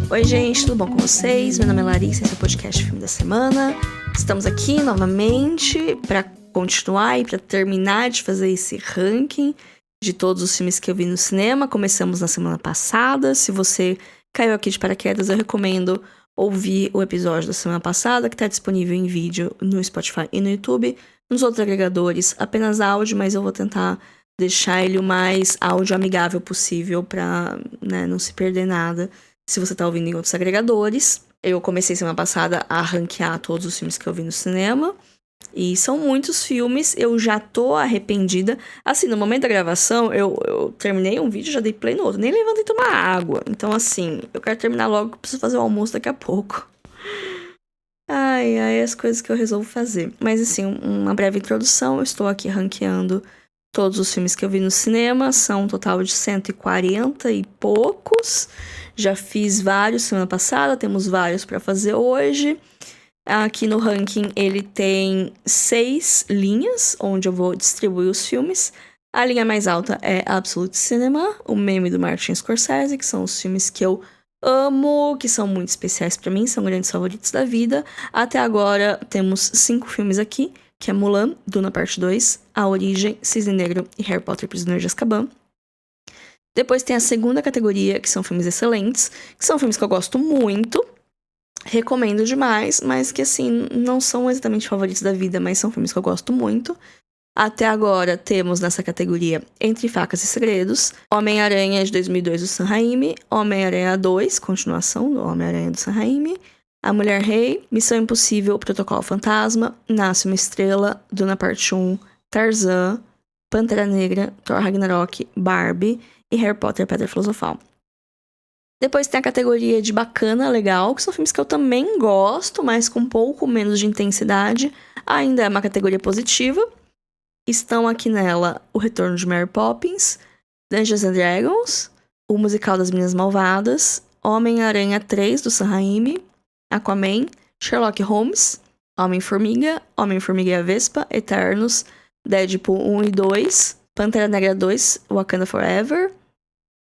Oi gente, tudo bom com vocês? Meu nome é Larissa, esse é o podcast Filme da Semana. Estamos aqui novamente para continuar e para terminar de fazer esse ranking de todos os filmes que eu vi no cinema. Começamos na semana passada. Se você caiu aqui de paraquedas, eu recomendo ouvir o episódio da semana passada, que está disponível em vídeo no Spotify e no YouTube. Nos outros agregadores, apenas áudio, mas eu vou tentar deixar ele o mais áudio amigável possível para não se perder nada. Se você tá ouvindo em outros agregadores, eu comecei semana passada a ranquear todos os filmes que eu vi no cinema. E são muitos filmes, eu já tô arrependida. Assim, no momento da gravação, eu terminei um vídeo e já dei play no outro. Nem levantei tomar água. Então, assim, eu quero terminar logo, que eu preciso fazer o almoço daqui a pouco. Ai, as coisas que eu resolvo fazer. Mas, assim, uma breve introdução. Eu estou aqui ranqueando todos os filmes que eu vi no cinema. São um total de 140 e poucos. Já fiz vários semana passada, temos vários para fazer hoje. Aqui no ranking ele tem 6 linhas, onde eu vou distribuir os filmes. A linha mais alta é Absolute Cinema, o meme do Martin Scorsese, que são os filmes que eu amo, que são muito especiais para mim, são grandes favoritos da vida. Até agora temos 5 filmes aqui, que é Mulan, Duna Parte 2, A Origem, Cisne Negro e Harry Potter Prisioneiro de Azkaban. Depois tem a segunda categoria, que são filmes excelentes, que são filmes que eu gosto muito, recomendo demais, mas que, assim, não são exatamente favoritos da vida, mas são filmes que eu gosto muito. Até agora temos nessa categoria Entre Facas e Segredos, Homem-Aranha de 2002 do Sam Raimi, Homem-Aranha 2, continuação do Homem-Aranha do Sam Raimi, A Mulher Rei, Missão Impossível, Protocolo Fantasma, Nasce uma Estrela, Duna Parte 1, Tarzan, Pantera Negra, Thor Ragnarok, Barbie e Harry Potter Pedra Filosofal. Depois tem a categoria de bacana, legal, que são filmes que eu também gosto, mas com um pouco menos de intensidade. Ainda é uma categoria positiva. Estão aqui nela O Retorno de Mary Poppins, Dungeons and Dragons, O Musical das Meninas Malvadas, Homem-Aranha 3 do Sam Raimi, Aquaman, Sherlock Holmes, Homem-Formiga, Homem-Formiga e a Vespa, Eternos, Deadpool 1 e 2, Pantera Negra 2, Wakanda Forever,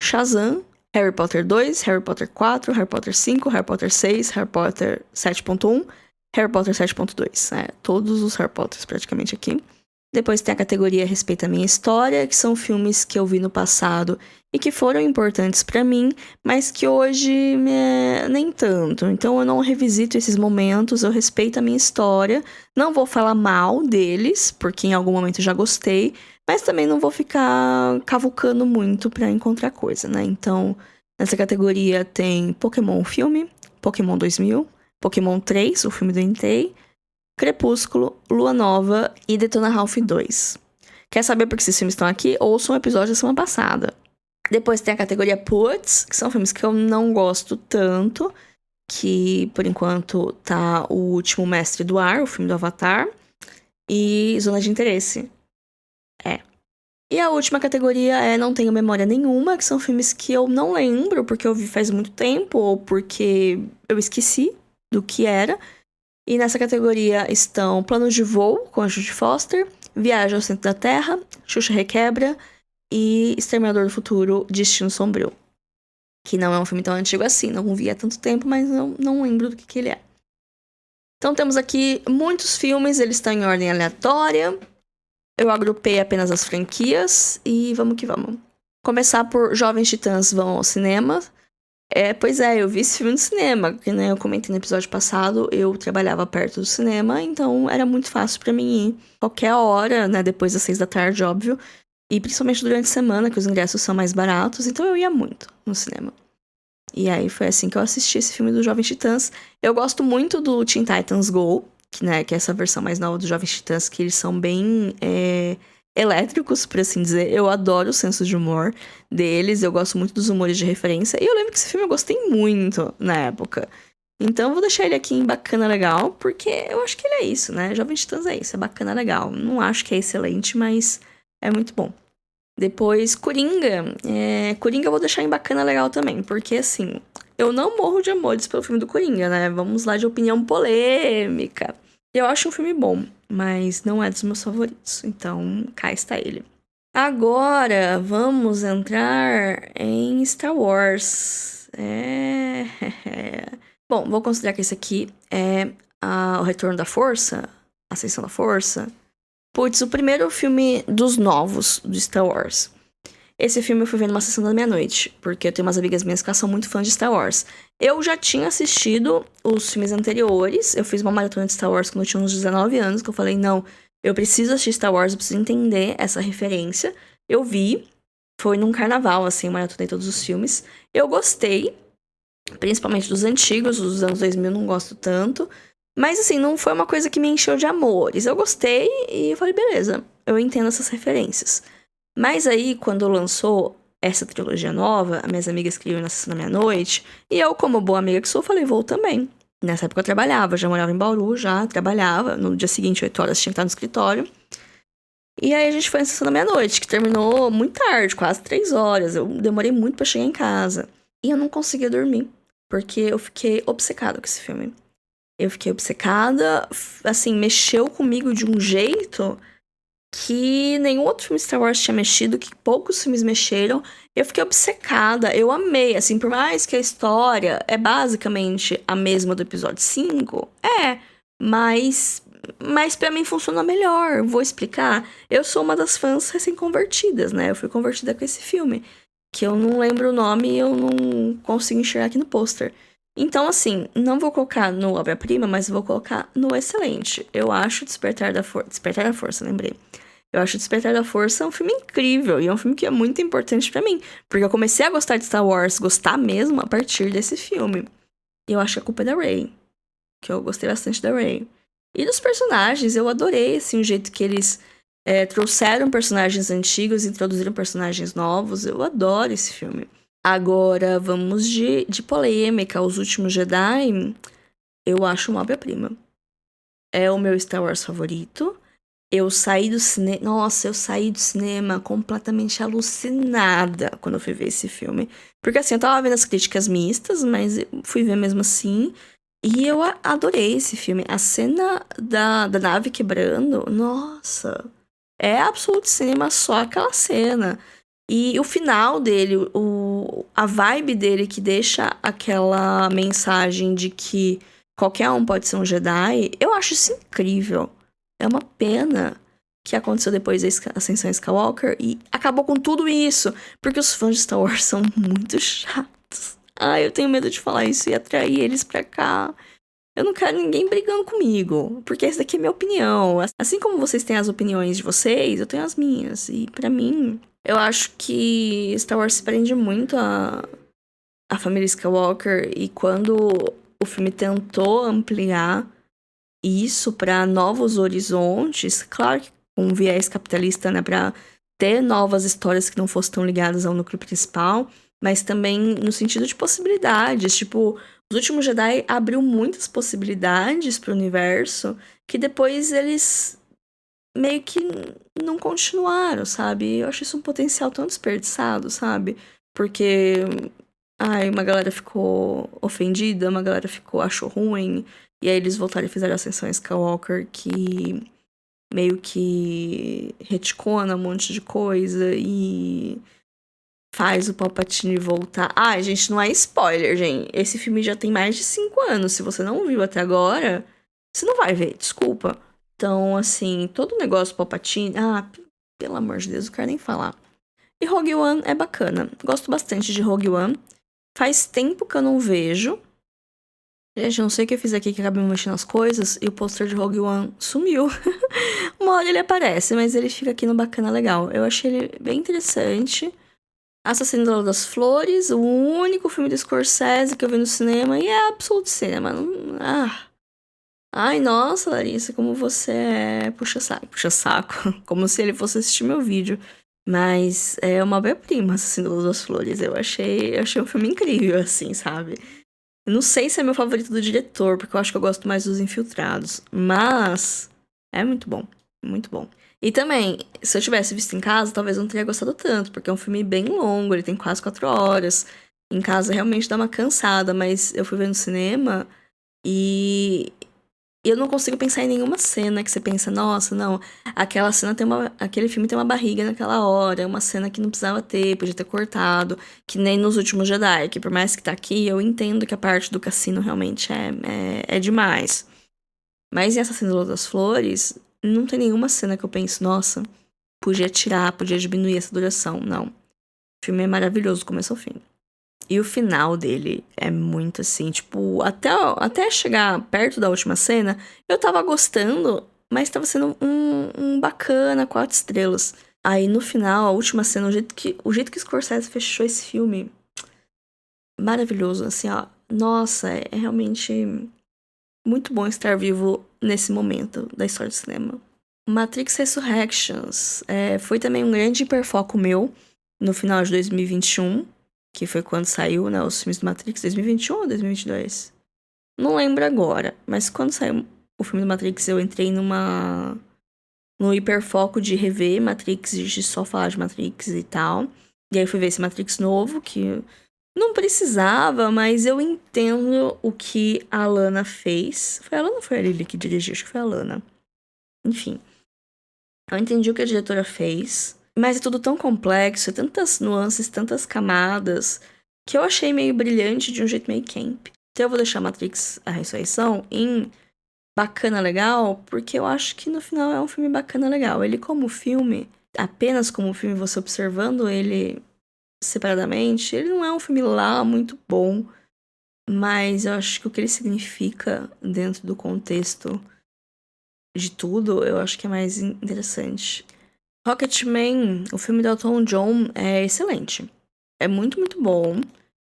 Shazam, Harry Potter 2, Harry Potter 4, Harry Potter 5, Harry Potter 6, Harry Potter 7.1, Harry Potter 7.2. Todos os Harry Potters praticamente aqui. Depois tem a categoria Respeita a Minha História, que são filmes que eu vi no passado e que foram importantes pra mim, mas que hoje nem tanto. Então eu não revisito esses momentos, eu respeito a minha história. Não vou falar mal deles, porque em algum momento eu já gostei, mas também não vou ficar cavucando muito pra encontrar coisa, né? Então, nessa categoria tem Pokémon o filme, Pokémon 2000, Pokémon 3, o filme do Entei, Crepúsculo, Lua Nova e Detona Ralph 2. Quer saber por que esses filmes estão aqui? Ouça um episódio da semana passada. Depois tem a categoria Puts, que são filmes que eu não gosto tanto, que por enquanto tá O Último Mestre do Ar, o filme do Avatar, e Zona de Interesse. E a última categoria é Não Tenho Memória Nenhuma, que são filmes que eu não lembro, porque eu vi faz muito tempo, ou porque eu esqueci do que era. E nessa categoria estão Planos de Voo, com a Judy Foster, Viagem ao Centro da Terra, Xuxa Requebra e Exterminador do Futuro, Destino Sombrio. Que não é um filme tão antigo assim, não vi há tanto tempo, mas não lembro do que ele é. Então temos aqui muitos filmes, eles estão em ordem aleatória. Eu agrupei apenas as franquias e vamos que vamos. Começar por Jovens Titãs Vão ao Cinema. Pois é, eu vi esse filme no cinema, que eu comentei no episódio passado, eu trabalhava perto do cinema, então era muito fácil pra mim ir qualquer hora, né, depois das 6 da tarde, óbvio, e principalmente durante a semana, que os ingressos são mais baratos, então eu ia muito no cinema. E aí foi assim que eu assisti esse filme do Jovens Titãs. Eu gosto muito do Teen Titans Go, que é essa versão mais nova dos Jovens Titãs, que eles são bem elétricos, por assim dizer. Eu adoro o senso de humor deles, eu gosto muito dos humores de referência. E eu lembro que esse filme eu gostei muito na época. Então eu vou deixar ele aqui em bacana legal, porque eu acho que ele é isso, né? Jovens Titãs é isso, é bacana legal. Não acho que é excelente, mas é muito bom. Depois, Coringa. Coringa eu vou deixar em bacana legal também, porque assim, eu não morro de amores pelo filme do Coringa, né? Vamos lá de opinião polêmica. Eu acho um filme bom, mas não é dos meus favoritos, então cá está ele. Agora, vamos entrar em Star Wars. É. Bom, vou considerar que esse aqui é o Retorno da Força, Ascensão da Força. Putz, o primeiro filme dos novos do Star Wars. Esse filme eu fui ver numa sessão da meia-noite, porque eu tenho umas amigas minhas que são muito fãs de Star Wars. Eu já tinha assistido os filmes anteriores, eu fiz uma maratona de Star Wars quando eu tinha uns 19 anos, que eu falei, não, eu preciso assistir Star Wars, eu preciso entender essa referência. Eu vi, foi num carnaval, assim, eu maratonei todos os filmes. Eu gostei, principalmente dos antigos, dos anos 2000 eu não gosto tanto. Mas, assim, não foi uma coisa que me encheu de amores. Eu gostei e eu falei, beleza, eu entendo essas referências. Mas aí, quando lançou essa trilogia nova, as minhas amigas queriam na sessão da meia-noite, e eu, como boa amiga que sou, falei, vou também. Nessa época eu trabalhava, já morava em Bauru, já trabalhava. No dia seguinte, 8 horas, tinha que estar no escritório. E aí a gente foi na sessão da meia-noite, que terminou muito tarde, quase 3 horas. Eu demorei muito pra chegar em casa. E eu não conseguia dormir, porque eu fiquei obcecada com esse filme. Eu fiquei obcecada, assim, mexeu comigo de um jeito que nenhum outro filme Star Wars tinha mexido, que poucos filmes mexeram. Eu fiquei obcecada, eu amei, assim, por mais que a história é basicamente a mesma do episódio 5, mas pra mim funciona melhor. Vou explicar. Eu sou uma das fãs recém-convertidas, né? Eu fui convertida com esse filme, que eu não lembro o nome e eu não consigo enxergar aqui no pôster. Então, assim, não vou colocar no obra-prima, mas vou colocar no excelente. Eu acho Despertar da Força, lembrei. Eu acho Despertar da Força um filme incrível e é um filme que é muito importante pra mim, porque eu comecei a gostar de Star Wars, gostar mesmo a partir desse filme. E eu acho que a culpa é da Rey, que eu gostei bastante da Rey. E dos personagens, eu adorei, assim, o jeito que eles trouxeram personagens antigos e introduziram personagens novos. Eu adoro esse filme. Agora, vamos de polêmica. Os Últimos Jedi, eu acho uma obra-prima. É o meu Star Wars favorito. Eu saí do cinema... Nossa, eu saí do cinema completamente alucinada quando eu fui ver esse filme. Porque, assim, eu tava vendo as críticas mistas, mas eu fui ver mesmo assim. E eu adorei esse filme. A cena da nave quebrando, nossa... É absoluto cinema só aquela cena. E o final dele, a vibe dele que deixa aquela mensagem de que qualquer um pode ser um Jedi, eu acho isso incrível. É uma pena que aconteceu depois da Ascensão Skywalker e acabou com tudo isso, porque os fãs de Star Wars são muito chatos. Ai, eu tenho medo de falar isso e atrair eles pra cá. Eu não quero ninguém brigando comigo, porque essa daqui é minha opinião. Assim como vocês têm as opiniões de vocês, eu tenho as minhas. E pra mim, eu acho que Star Wars se prende muito a família Skywalker. E quando o filme tentou ampliar isso pra novos horizontes, claro que com um viés capitalista, né, pra ter novas histórias que não fossem tão ligadas ao núcleo principal, mas também no sentido de possibilidades, tipo... Os Últimos Jedi abriu muitas possibilidades pro universo que depois eles meio que não continuaram, sabe? Eu acho isso um potencial tão desperdiçado, sabe? Porque, uma galera ficou ofendida, uma galera achou ruim, e aí eles voltaram e fizeram a Ascensão Skywalker que meio que retcona um monte de coisa e... faz o Palpatine voltar. Gente, não é spoiler, gente. Esse filme já tem mais de 5 anos. Se você não viu até agora, você não vai ver, desculpa. Então, assim, todo o negócio do Palpatine... pelo amor de Deus, eu quero nem falar. E Rogue One é bacana. Gosto bastante de Rogue One. Faz tempo que eu não vejo. Gente, eu não sei o que eu fiz aqui que acabei mexendo nas coisas e o pôster de Rogue One sumiu. Uma hora ele aparece, mas ele fica aqui no Bacana Legal. Eu achei ele bem interessante. Assassino das Flores, o único filme do Scorsese que eu vi no cinema, e é absoluto cinema. Ai, nossa, Larissa, como você é puxa saco, como se ele fosse assistir meu vídeo. Mas é uma obra-prima, Assassino das Flores. Eu achei um filme incrível, assim, sabe? Eu não sei se é meu favorito do diretor, porque eu acho que eu gosto mais dos Infiltrados. Mas é muito bom, muito bom. E também, se eu tivesse visto em casa, talvez eu não teria gostado tanto, porque é um filme bem longo, ele tem quase 4 horas. Em casa realmente dá uma cansada, mas eu fui ver no cinema e E eu não consigo pensar em nenhuma cena que você pensa, nossa, não, aquela cena aquele filme tem uma barriga naquela hora, é uma cena que não precisava ter, podia ter cortado, que nem nos últimos Jedi, que por mais que tá aqui, eu entendo que a parte do cassino realmente é demais. Mas em Assassino das Flores, não tem nenhuma cena que eu pense, nossa, podia tirar, podia diminuir essa duração, não. O filme é maravilhoso do começo ao fim. E o final dele é muito assim, tipo, até chegar perto da última cena, eu tava gostando, mas tava sendo um bacana, 4 estrelas. Aí no final, a última cena, o jeito que Scorsese fechou esse filme, maravilhoso, assim, ó. Nossa, é realmente muito bom estar vivo nesse momento da história do cinema. Matrix Resurrections foi também um grande hiperfoco meu no final de 2021. Que foi quando saiu, né, os filmes do Matrix, 2021 ou 2022? Não lembro agora, mas quando saiu o filme do Matrix, eu entrei no hiperfoco de rever Matrix, de só falar de Matrix e tal. E aí fui ver esse Matrix novo, que não precisava, mas eu entendo o que a Lana fez. Foi a Lana ou foi a Lily que dirigiu? Acho que foi a Lana. Enfim, eu entendi o que a diretora fez. Mas é tudo tão complexo, é tantas nuances, tantas camadas, que eu achei meio brilhante de um jeito meio camp. Então eu vou deixar Matrix A Ressurreição em bacana legal, porque eu acho que no final é um filme bacana legal. Ele como filme, apenas como filme, você observando ele separadamente, ele não é um filme lá muito bom, mas eu acho que o que ele significa dentro do contexto de tudo, eu acho que é mais interessante. Rocketman, o filme do Elton John, é excelente. É muito, muito bom.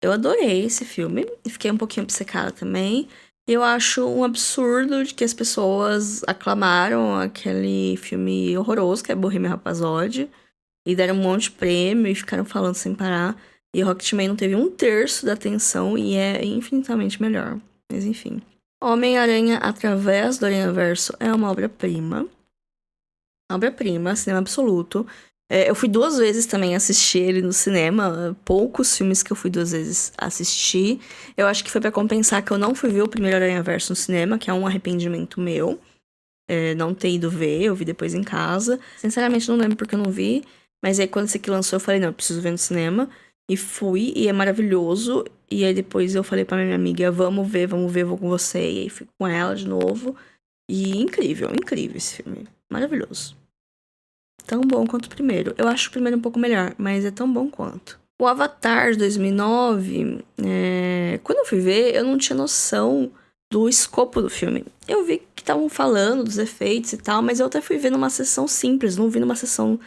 Eu adorei esse filme. E fiquei um pouquinho obcecada também. Eu acho um absurdo de que as pessoas aclamaram aquele filme horroroso, que é Bohemian Rhapsody. E deram um monte de prêmio e ficaram falando sem parar. E Rocketman não teve 1/3 da atenção e é infinitamente melhor. Mas enfim. Homem-Aranha através do Aranhaverso é uma obra-prima. Obra-prima, cinema absoluto. Eu fui 2 vezes também assistir ele no cinema. Poucos filmes que eu fui 2 vezes assistir. Eu acho que foi pra compensar que eu não fui ver o primeiro Aranhaverso no cinema, que é um arrependimento meu. Não ter ido ver, eu vi depois em casa. Sinceramente, não lembro porque eu não vi. Mas aí quando esse aqui lançou, eu falei, não, eu preciso ver no cinema. E fui, e é maravilhoso. E aí depois eu falei pra minha amiga, vamos ver, vou com você. E aí fui com ela de novo. E incrível, incrível esse filme. Maravilhoso. Tão bom quanto o primeiro. Eu acho o primeiro um pouco melhor, mas é tão bom quanto. O Avatar de 2009, quando eu fui ver, eu não tinha noção do escopo do filme. Eu vi que estavam falando dos efeitos e tal, mas eu até fui ver numa sessão simples, não vi numa sessão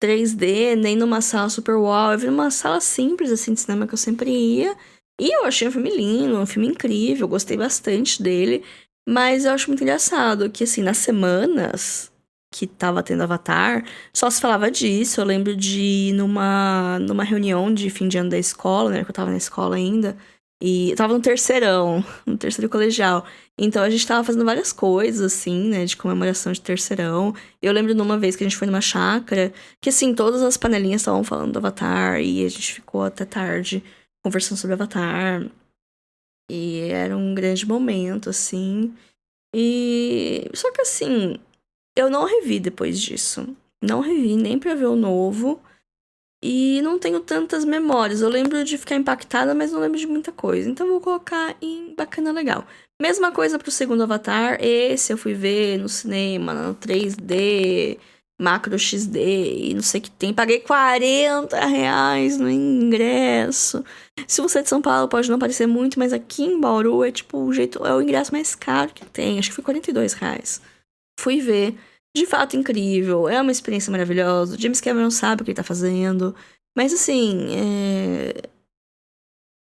3D, nem numa sala super wow. Eu vi numa sala simples, assim, de cinema que eu sempre ia. E eu achei um filme lindo, um filme incrível, gostei bastante dele. Mas eu acho muito engraçado que, assim, nas semanas que tava tendo Avatar, só se falava disso. Eu lembro de ir numa reunião de fim de ano da escola, né? Que eu tava na escola ainda. E eu tava no terceirão, no terceiro colegial. Então a gente tava fazendo várias coisas, assim, né? De comemoração de terceirão. Eu lembro de uma vez que a gente foi numa chácara, que assim, todas as panelinhas estavam falando do Avatar. E a gente ficou até tarde conversando sobre Avatar. E era um grande momento, assim. E. Só que assim. Eu não revi depois disso. Não revi nem pra ver o novo. E não tenho tantas memórias. Eu lembro de ficar impactada, mas não lembro de muita coisa. Então eu vou colocar em bacana legal. Mesma coisa pro segundo Avatar. Esse eu fui ver no cinema, no 3D, Macro XD e não sei o que tem. Paguei R$ 40 no ingresso. Se você é de São Paulo, pode não parecer muito, mas aqui em Bauru é tipo é o ingresso mais caro que tem. Acho que foi R$ 42. Fui ver. De fato, incrível. É uma experiência maravilhosa. O James Cameron sabe o que ele tá fazendo. Mas, assim,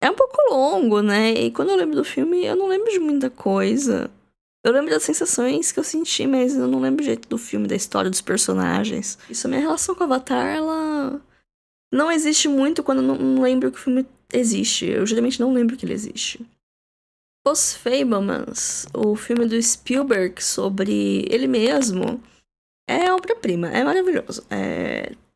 é um pouco longo, né? E quando eu lembro do filme, eu não lembro de muita coisa. Eu lembro das sensações que eu senti, mas eu não lembro o jeito do filme, da história, dos personagens. Isso, a minha relação com o Avatar, ela não existe muito quando eu não lembro que o filme existe. Eu geralmente não lembro que ele existe. Os Fabelmans, o filme do Spielberg sobre ele mesmo, é obra-prima, é maravilhoso.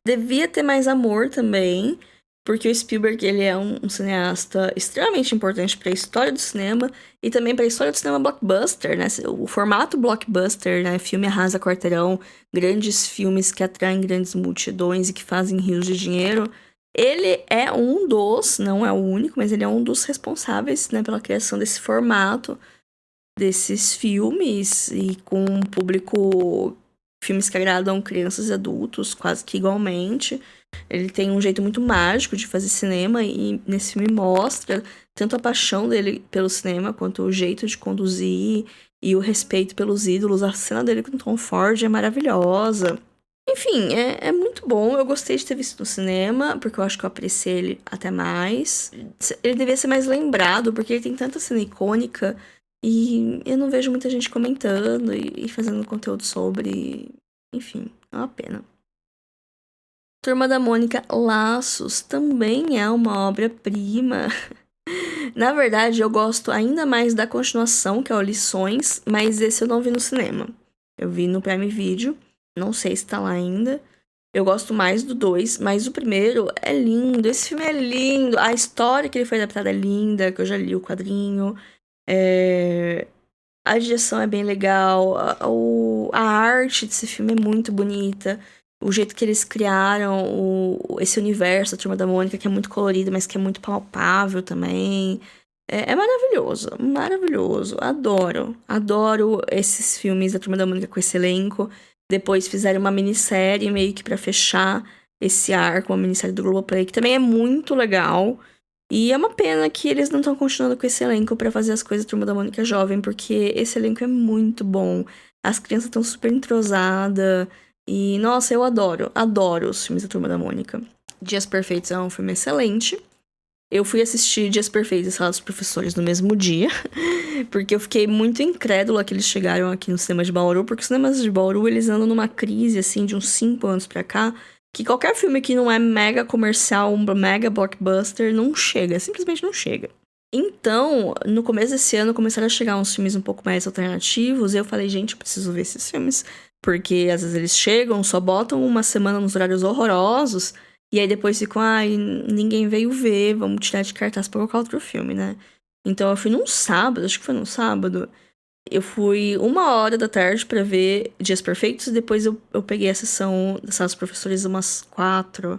Devia ter mais amor também, porque o Spielberg, ele é um cineasta extremamente importante para a história do cinema e também para a história do cinema blockbuster, né? O formato blockbuster, né? Filme arrasa quarteirão, grandes filmes que atraem grandes multidões e que fazem rios de dinheiro. Ele é um dos, não é o único, mas ele é um dos responsáveis, né, pela criação desse formato, desses filmes e com um público, filmes que agradam crianças e adultos quase que igualmente. Ele tem um jeito muito mágico de fazer cinema e nesse filme mostra tanto a paixão dele pelo cinema quanto o jeito de conduzir e o respeito pelos ídolos. A cena dele com Tom Ford é maravilhosa. Enfim, é muito bom. Eu gostei de ter visto no cinema, porque eu acho que eu apreciei ele até mais. Ele devia ser mais lembrado, porque ele tem tanta cena icônica e eu não vejo muita gente comentando e fazendo conteúdo sobre. Enfim, é uma pena. Turma da Mônica Laços também é uma obra-prima. Na verdade, eu gosto ainda mais da continuação, que é o Lições, mas esse eu não vi no cinema. Eu vi no Prime Video, não sei se tá lá ainda. Eu gosto mais do 2, mas o primeiro é lindo. Esse filme é lindo. A história que ele foi adaptada é linda, que eu já li o quadrinho. A direção é bem legal. A arte desse filme é muito bonita. O jeito que eles criaram esse universo, a Turma da Mônica, que é muito colorido, mas que é muito palpável também. É maravilhoso, maravilhoso. Adoro. Adoro esses filmes da Turma da Mônica com esse elenco. Depois fizeram uma minissérie meio que pra fechar esse arco, uma minissérie do Globoplay, que também é muito legal. E é uma pena que eles não estão continuando com esse elenco pra fazer as coisas da Turma da Mônica jovem, porque esse elenco é muito bom. As crianças estão super entrosadas. E, nossa, eu adoro os filmes da Turma da Mônica. Dias Perfeitos é um filme excelente. Eu fui assistir Dias Perfeitos e Sala dos Professores no mesmo dia, porque eu fiquei muito incrédula que eles chegaram aqui no cinema de Bauru, porque os cinemas de Bauru, eles andam numa crise, assim, de uns 5 anos pra cá, que qualquer filme que não é mega comercial, um mega blockbuster, não chega, simplesmente não chega. Então, no começo desse ano, começaram a chegar uns filmes um pouco mais alternativos, e eu falei, gente, eu preciso ver esses filmes, porque às vezes eles chegam, só botam uma semana nos horários horrorosos, e aí depois ficam, ai, ninguém veio ver, vamos tirar de cartaz pra colocar outro filme, né? Então eu fui num sábado, acho que foi num sábado. Eu fui 1h da tarde pra ver Dias Perfeitos, e depois eu peguei a sessão das salas dos professores umas 4,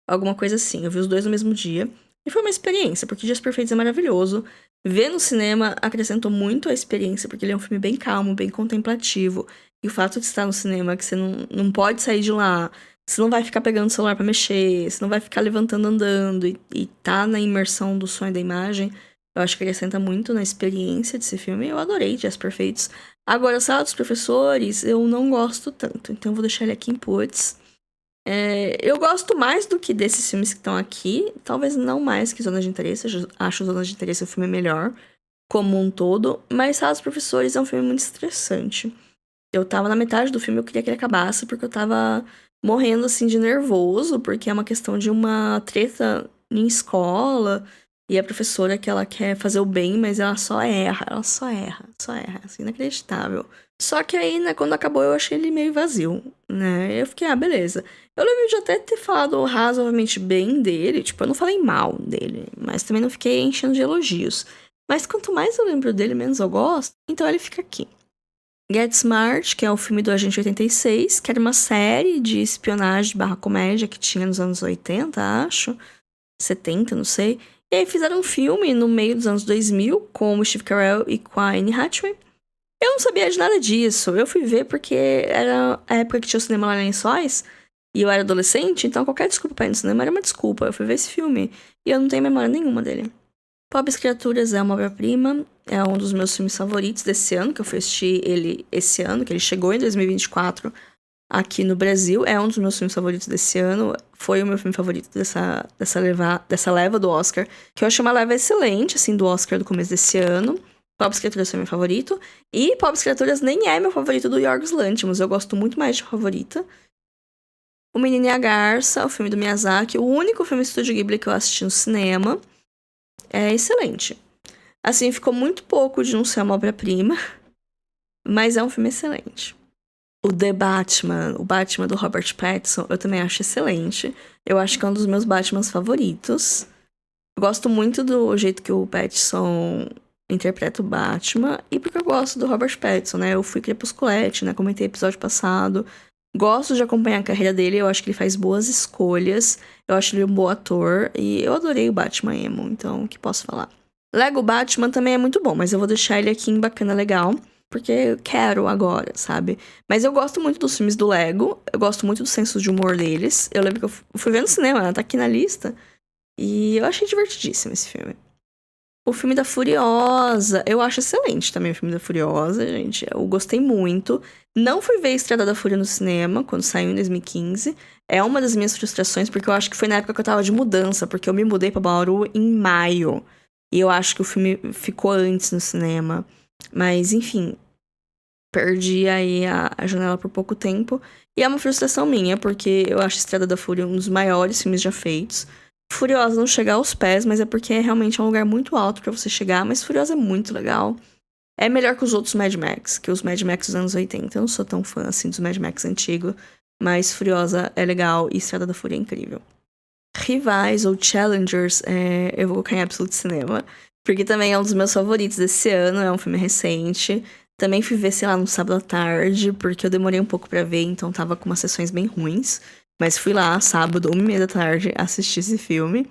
alguma coisa assim. Eu vi os dois no mesmo dia. E foi uma experiência, porque Dias Perfeitos é maravilhoso. Ver no cinema acrescentou muito a experiência, porque ele é um filme bem calmo, bem contemplativo. E o fato de estar no cinema, que você não pode sair de lá, você não vai ficar pegando o celular pra mexer, você não vai ficar levantando andando e tá na imersão do som e da imagem, eu acho que acrescenta muito na experiência desse filme. Eu adorei Dias Perfeitos. Agora, Sala dos Professores, eu não gosto tanto, então eu vou deixar ele aqui em puts. Eu gosto mais do que desses filmes que estão aqui, talvez não mais que Zona de Interesse, eu acho Zona de Interesse o filme melhor, como um todo, mas Sala dos Professores é um filme muito estressante. Eu tava na metade do filme, eu queria que ele acabasse, porque eu tava morrendo, assim, de nervoso, porque é uma questão de uma treta em escola, e a professora que ela quer fazer o bem, mas ela só erra, assim, inacreditável. Só que aí, né, quando acabou, eu achei ele meio vazio, né, eu fiquei, beleza. Eu lembro de até ter falado razoavelmente bem dele, tipo, eu não falei mal dele, mas também não fiquei enchendo de elogios. Mas quanto mais eu lembro dele, menos eu gosto, então ele fica aqui. Get Smart, que é o filme do Agente 86, que era uma série de espionagem barra comédia que tinha nos anos 80, acho. 70, não sei. E aí fizeram um filme no meio dos anos 2000 com o Steve Carell e com a Anne Hathaway. Eu não sabia de nada disso. Eu fui ver porque era a época que tinha o cinema lá em Lençóis e eu era adolescente, então qualquer desculpa pra ir no cinema era uma desculpa. Eu fui ver esse filme e eu não tenho memória nenhuma dele. Pobres Criaturas é uma obra-prima, é um dos meus filmes favoritos desse ano, que eu fui assistir ele esse ano, que ele chegou em 2024 aqui no Brasil. É um dos meus filmes favoritos desse ano, foi o meu filme favorito dessa leva do Oscar, que eu achei uma leva excelente, assim, do Oscar do começo desse ano. Pobres Criaturas foi meu favorito, e Pobres Criaturas nem é meu favorito do Yorgos Lanthimos, eu gosto muito mais de Favorita. O Menino e a Garça, o filme do Miyazaki, o único filme Estúdio Ghibli que eu assisti no cinema. É excelente. Assim, ficou muito pouco de não ser uma obra-prima, mas é um filme excelente. O The Batman, o Batman do Robert Pattinson, eu também acho excelente. Eu acho que é um dos meus Batmans favoritos. Eu gosto muito do jeito que o Pattinson interpreta o Batman e porque eu gosto do Robert Pattinson, né? Eu fui crepusculete, né? Comentei episódio passado. Gosto de acompanhar a carreira dele, eu acho que ele faz boas escolhas. Eu acho ele um bom ator e eu adorei o Batman emo, então o que posso falar? Lego Batman também é muito bom, mas eu vou deixar ele aqui em bacana legal, porque eu quero agora, sabe? Mas eu gosto muito dos filmes do Lego, eu gosto muito do senso de humor deles. Eu lembro que eu fui ver no cinema, tá aqui na lista. E eu achei divertidíssimo esse filme. O filme da Furiosa, eu acho excelente também o filme da Furiosa, gente. Eu gostei muito. Não fui ver a Estrada da Fúria no cinema, quando saiu em 2015. É uma das minhas frustrações, porque eu acho que foi na época que eu tava de mudança, porque eu me mudei pra Bauru em maio. E eu acho que o filme ficou antes no cinema. Mas, enfim, perdi aí a janela por pouco tempo. E é uma frustração minha, porque eu acho Estrada da Fúria um dos maiores filmes já feitos. Furiosa não chega aos pés, mas é porque realmente é um lugar muito alto pra você chegar. Mas Furiosa é muito legal. É melhor que os outros Mad Max, que os Mad Max dos anos 80. Eu não sou tão fã assim dos Mad Max antigos, mas Furiosa é legal e Estrada da Fúria é incrível. Rivais ou Challengers, eu vou colocar em Absolute Cinema, porque também é um dos meus favoritos desse ano, é um filme recente. Também fui ver, sei lá, no sábado à tarde, porque eu demorei um pouco pra ver, então tava com umas sessões bem ruins. Mas fui lá, sábado, 1h30 da tarde, assistir esse filme.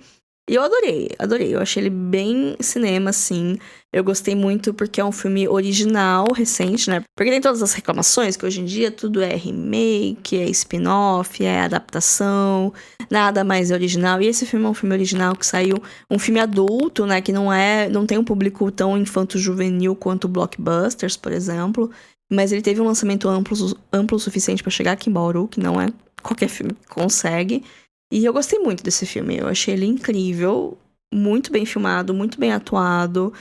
E eu adorei, adorei. Eu achei ele bem cinema, assim. Eu gostei muito porque é um filme original, recente, né? Porque tem todas as reclamações que hoje em dia tudo é remake, é spin-off, é adaptação, nada mais é original. E esse filme é um filme original que saiu, um filme adulto, né? Que não tem um público tão infanto-juvenil quanto Blockbusters, por exemplo. Mas ele teve um lançamento amplo o suficiente pra chegar aqui em Bauru, que não é qualquer filme que consegue. E eu gostei muito desse filme. Eu achei ele incrível, muito bem filmado, muito bem atuado.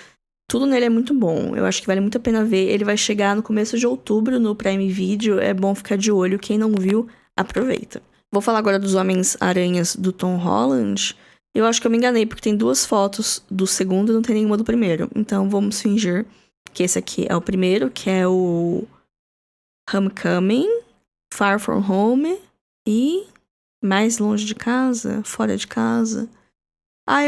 Tudo nele é muito bom. Eu acho que vale muito a pena ver. Ele vai chegar no começo de outubro no Prime Video. É bom ficar de olho. Quem não viu, aproveita. Vou falar agora dos Homens-Aranhas do Tom Holland. Eu acho que eu me enganei, porque tem 2 fotos do segundo e não tem nenhuma do primeiro. Então vamos fingir que esse aqui é o primeiro, que é o Homecoming, Far From Home e Mais Longe de Casa, Fora de Casa.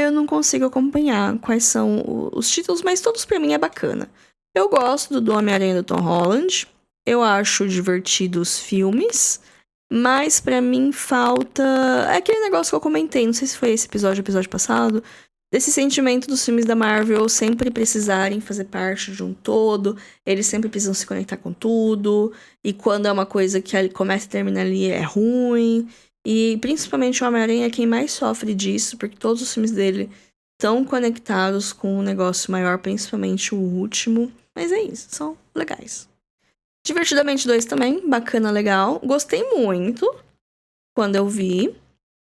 Eu não consigo acompanhar quais são os títulos, mas todos pra mim é bacana. Eu gosto do Homem-Aranha do Tom Holland. Eu acho divertido os filmes. Mas pra mim falta... É aquele negócio que eu comentei, não sei se foi esse episódio, episódio passado, desse sentimento dos filmes da Marvel sempre precisarem fazer parte de um todo, eles sempre precisam se conectar com tudo, e quando é uma coisa que começa e termina ali é ruim. E principalmente o Homem-Aranha é quem mais sofre disso, porque todos os filmes dele estão conectados com um negócio maior, principalmente o último. Mas é isso, são legais. Divertidamente 2 também, bacana, legal. Gostei muito quando eu vi,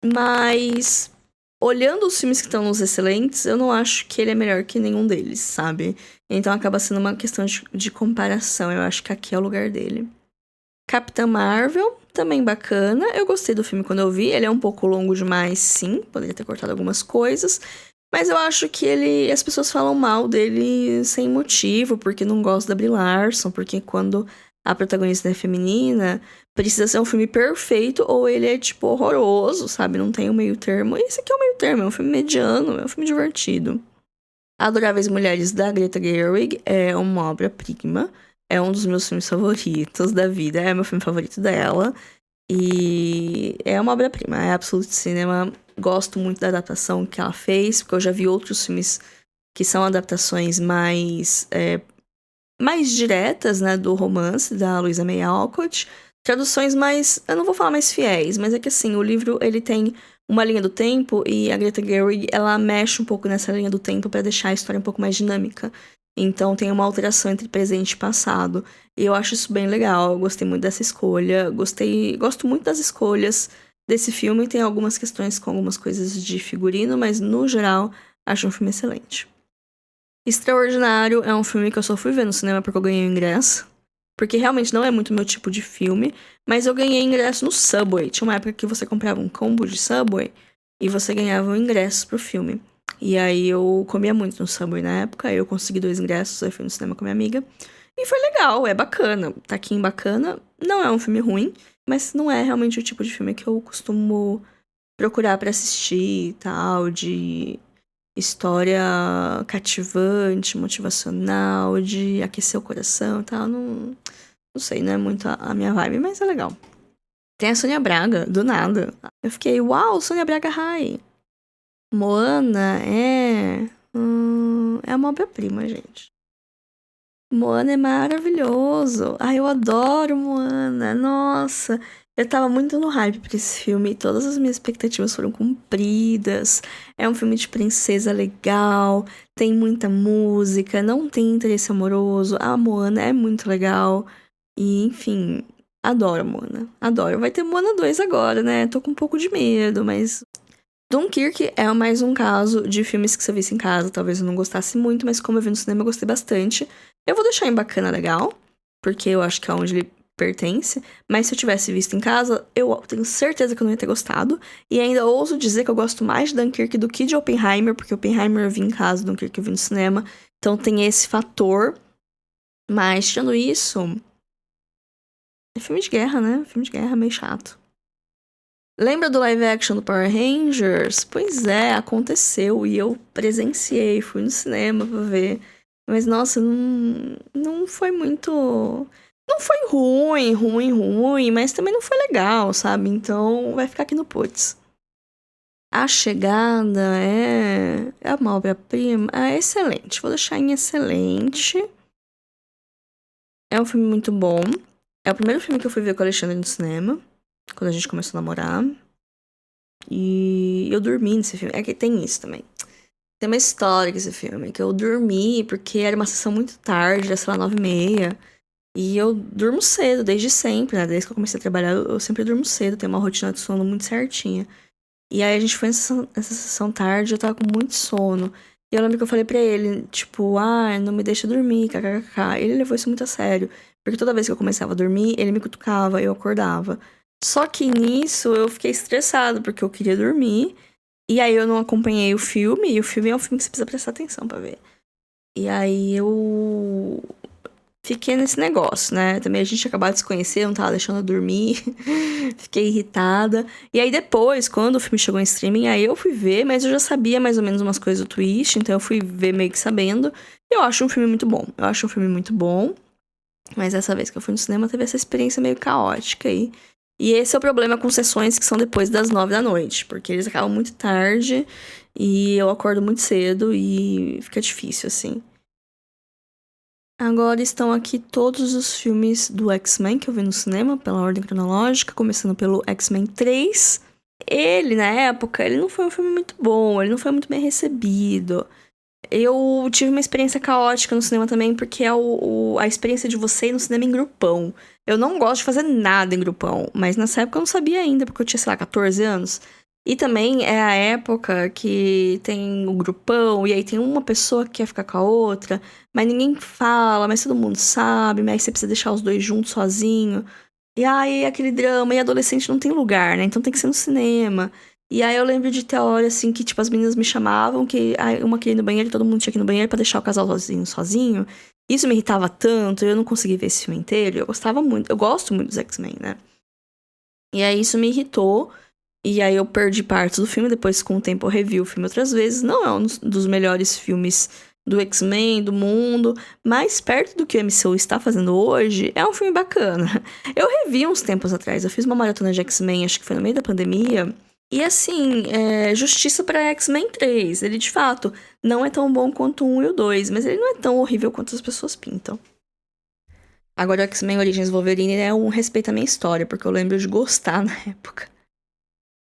mas olhando os filmes que estão nos excelentes, eu não acho que ele é melhor que nenhum deles, sabe? Então acaba sendo uma questão de comparação. Eu acho que aqui é o lugar dele. Capitã Marvel, também bacana. Eu gostei do filme quando eu vi. Ele é um pouco longo demais, sim. Poderia ter cortado algumas coisas. Mas eu acho que as pessoas falam mal dele sem motivo, porque não gostam da Brie Larson, porque quando a protagonista é feminina, precisa ser um filme perfeito ou ele é, tipo, horroroso, sabe? Não tem um meio termo. E esse aqui é o meio termo, é um filme mediano, é um filme divertido. Adoráveis Mulheres, da Greta Gerwig, é uma obra-prima. É um dos meus filmes favoritos da vida. É meu filme favorito dela. E é uma obra-prima. É Absolute Cinema. Gosto muito da adaptação que ela fez, porque eu já vi outros filmes que são adaptações mais diretas, né, do romance da Louisa May Alcott. Traduções mais... Eu não vou falar mais fiéis, mas é que assim, o livro, ele tem uma linha do tempo e a Greta Gerwig, ela mexe um pouco nessa linha do tempo para deixar a história um pouco mais dinâmica. Então tem uma alteração entre presente e passado. E eu acho isso bem legal. Eu gostei muito dessa escolha. Gosto muito das escolhas desse filme. Tem algumas questões com algumas coisas de figurino, mas no geral, acho um filme excelente. Extraordinário é um filme que eu só fui ver no cinema porque eu ganhei o ingresso. Porque realmente não é muito meu tipo de filme. Mas eu ganhei ingresso no Subway. Tinha uma época que você comprava um combo de Subway e você ganhava um ingresso pro filme. E aí eu comia muito no Subway na época, aí eu consegui 2 ingressos, aí fui no cinema com minha amiga. E foi legal, é bacana. Taquinho bacana. Não é um filme ruim, mas não é realmente o tipo de filme que eu costumo procurar pra assistir e tal, de história cativante, motivacional, de aquecer o coração e tal. Não, não sei, não é muito a minha vibe, mas é legal. Tem a Sônia Braga, do nada. Eu fiquei, uau, Sônia Braga High. Moana é. É uma obra-prima, gente. Moana é maravilhoso. Ai, eu adoro Moana. Nossa, eu tava muito no hype pra esse filme. Todas as minhas expectativas foram cumpridas. É um filme de princesa legal. Tem muita música. Não tem interesse amoroso. A Moana é muito legal. E, enfim, adoro Moana. Adoro. Vai ter Moana 2 agora, né? Tô com um pouco de medo, mas Dunkirk é mais um caso de filmes que se eu visse em casa, talvez eu não gostasse muito, mas como eu vi no cinema, eu gostei bastante. Eu vou deixar em bacana legal, porque eu acho que é onde ele pertence, mas se eu tivesse visto em casa, eu tenho certeza que eu não ia ter gostado. E ainda ouso dizer que eu gosto mais de Dunkirk do que de Oppenheimer, porque Oppenheimer eu vi em casa, Dunkirk eu vi no cinema. Então tem esse fator. Mas, tirando isso, é filme de guerra, né? Filme de guerra é meio chato. Lembra do live action do Power Rangers? Pois é, aconteceu e eu presenciei, fui no cinema pra ver. Mas nossa, não foi muito. Não foi ruim, mas também não foi legal, sabe? Então vai ficar aqui no Puts. A Chegada é uma obra-prima. É excelente, vou deixar em excelente. É um filme muito bom. É o primeiro filme que eu fui ver com o Alexandre no cinema, quando a gente começou a namorar. E eu dormi nesse filme. É que tem isso também. Tem uma história com esse filme, que eu dormi porque era uma sessão muito tarde, era, sei lá, 9h30. E eu durmo cedo, desde sempre, né? Desde que eu comecei a trabalhar, eu sempre durmo cedo, tenho uma rotina de sono muito certinha. E aí a gente foi nessa sessão tarde, eu tava com muito sono. E eu lembro que eu falei pra ele, tipo, não me deixa dormir, kkkk. Ele levou isso muito a sério. Porque toda vez que eu começava a dormir, ele me cutucava, eu acordava. Só que nisso eu fiquei estressado, porque eu queria dormir. E aí eu não acompanhei o filme, e o filme é um filme que você precisa prestar atenção pra ver. E aí eu fiquei nesse negócio, né? Também a gente tinha acabado de se conhecer, não tava deixando eu dormir. Fiquei irritada. E aí depois, quando o filme chegou em streaming, aí eu fui ver, mas eu já sabia mais ou menos umas coisas do twist, então eu fui ver meio que sabendo. Eu acho um filme muito bom. Eu acho um filme muito bom. Mas dessa vez que eu fui no cinema, teve essa experiência meio caótica aí. E esse é o problema com sessões que são depois das 9 da noite, porque eles acabam muito tarde e eu acordo muito cedo e fica difícil, assim. Agora estão aqui todos os filmes do X-Men que eu vi no cinema, pela ordem cronológica, começando pelo X-Men 3. Ele, na época, ele não foi um filme muito bom, ele não foi muito bem recebido. Eu tive uma experiência caótica no cinema também, porque é a experiência de você ir no cinema em grupão. Eu não gosto de fazer nada em grupão, mas nessa época eu não sabia ainda, porque eu tinha, sei lá, 14 anos. E também é a época que tem o grupão, e aí tem uma pessoa que quer ficar com a outra, mas ninguém fala, mas todo mundo sabe, mas aí você precisa deixar os dois juntos sozinho. E aí aquele drama, e adolescente não tem lugar, né? Então tem que ser no cinema. E aí eu lembro de ter a hora, assim, que, tipo, as meninas me chamavam, que uma queria ir no banheiro e todo mundo tinha que ir no banheiro pra deixar o casal sozinho. Isso me irritava tanto, eu não consegui ver esse filme inteiro. Eu gostava muito, eu gosto muito dos X-Men, né? E aí isso me irritou. E aí eu perdi partes do filme, depois com o tempo eu revi o filme outras vezes. Não é um dos melhores filmes do X-Men, do mundo, mas perto do que o MCU está fazendo hoje, é um filme bacana. Eu revi uns tempos atrás, eu fiz uma maratona de X-Men, acho que foi no meio da pandemia. E assim, justiça pra X-Men 3. Ele, de fato, não é tão bom quanto o 1 e o 2, mas ele não é tão horrível quanto as pessoas pintam. Agora, o X-Men Origins Wolverine é um respeito à minha história, porque eu lembro de gostar na época.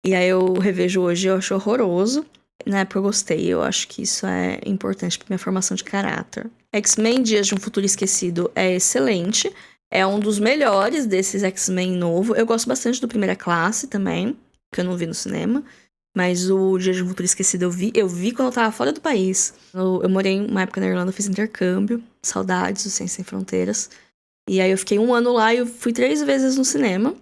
E aí eu revejo hoje e eu acho horroroso. Na época eu gostei, eu acho que isso é importante pra minha formação de caráter. X-Men Dias de um Futuro Esquecido é excelente. É um dos melhores desses X-Men novo. Eu gosto bastante do Primeira Classe também, que eu não vi no cinema. Mas o Dia de um Futuro Esquecido eu vi quando eu tava fora do país. Eu morei uma época na Irlanda, fiz intercâmbio. Saudades do Ciência Sem Fronteiras. E aí eu fiquei 1 ano lá e eu fui 3 vezes no cinema.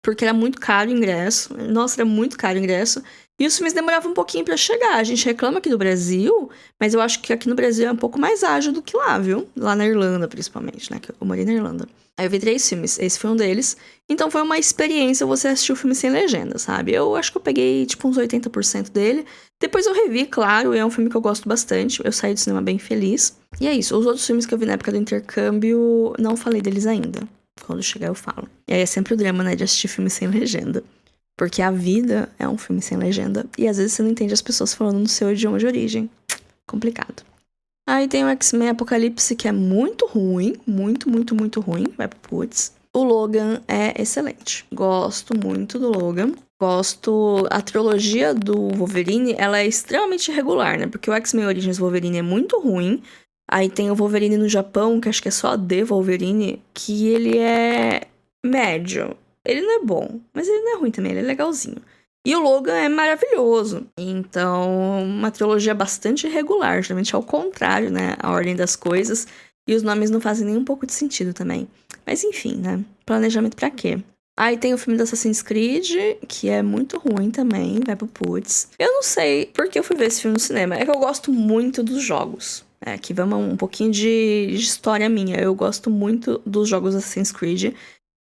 Porque era muito caro o ingresso. Nossa, era muito caro o ingresso. E os filmes demoravam um pouquinho pra chegar. A gente reclama aqui do Brasil, mas eu acho que aqui no Brasil é um pouco mais ágil do que lá, viu? Lá na Irlanda, principalmente, né? Que eu morei na Irlanda. Aí eu vi 3 filmes, esse foi um deles. Então foi uma experiência você assistir o filme sem legenda, sabe? Eu acho que eu peguei, tipo, uns 80% dele. Depois eu revi, claro, e é um filme que eu gosto bastante. Eu saí do cinema bem feliz. E é isso. Os outros filmes que eu vi na época do intercâmbio, não falei deles ainda. Quando chegar eu falo. E aí é sempre o drama, né, de assistir filme sem legenda. Porque a vida é um filme sem legenda. E às vezes você não entende as pessoas falando no seu idioma de origem. Complicado. Aí tem o X-Men Apocalipse, que é muito ruim. Muito, muito, muito ruim. Vai pro putz. O Logan é excelente. Gosto muito do Logan. Gosto... A trilogia do Wolverine, ela é extremamente irregular, né? Porque o X-Men Origins Wolverine é muito ruim. Aí tem o Wolverine no Japão, que acho que é só The Wolverine, que ele é médio. Ele não é bom, mas ele não é ruim também, ele é legalzinho. E o Logan é maravilhoso. Então, uma trilogia bastante irregular, geralmente é ao contrário, né? A ordem das coisas. E os nomes não fazem nem um pouco de sentido também. Mas enfim, né? Planejamento pra quê? Aí tem o filme do Assassin's Creed, que é muito ruim também, vai pro putz. Eu não sei por que eu fui ver esse filme no cinema. É que eu gosto muito dos jogos. É, aqui vamos um pouquinho de história minha. Eu gosto muito dos jogos Assassin's Creed.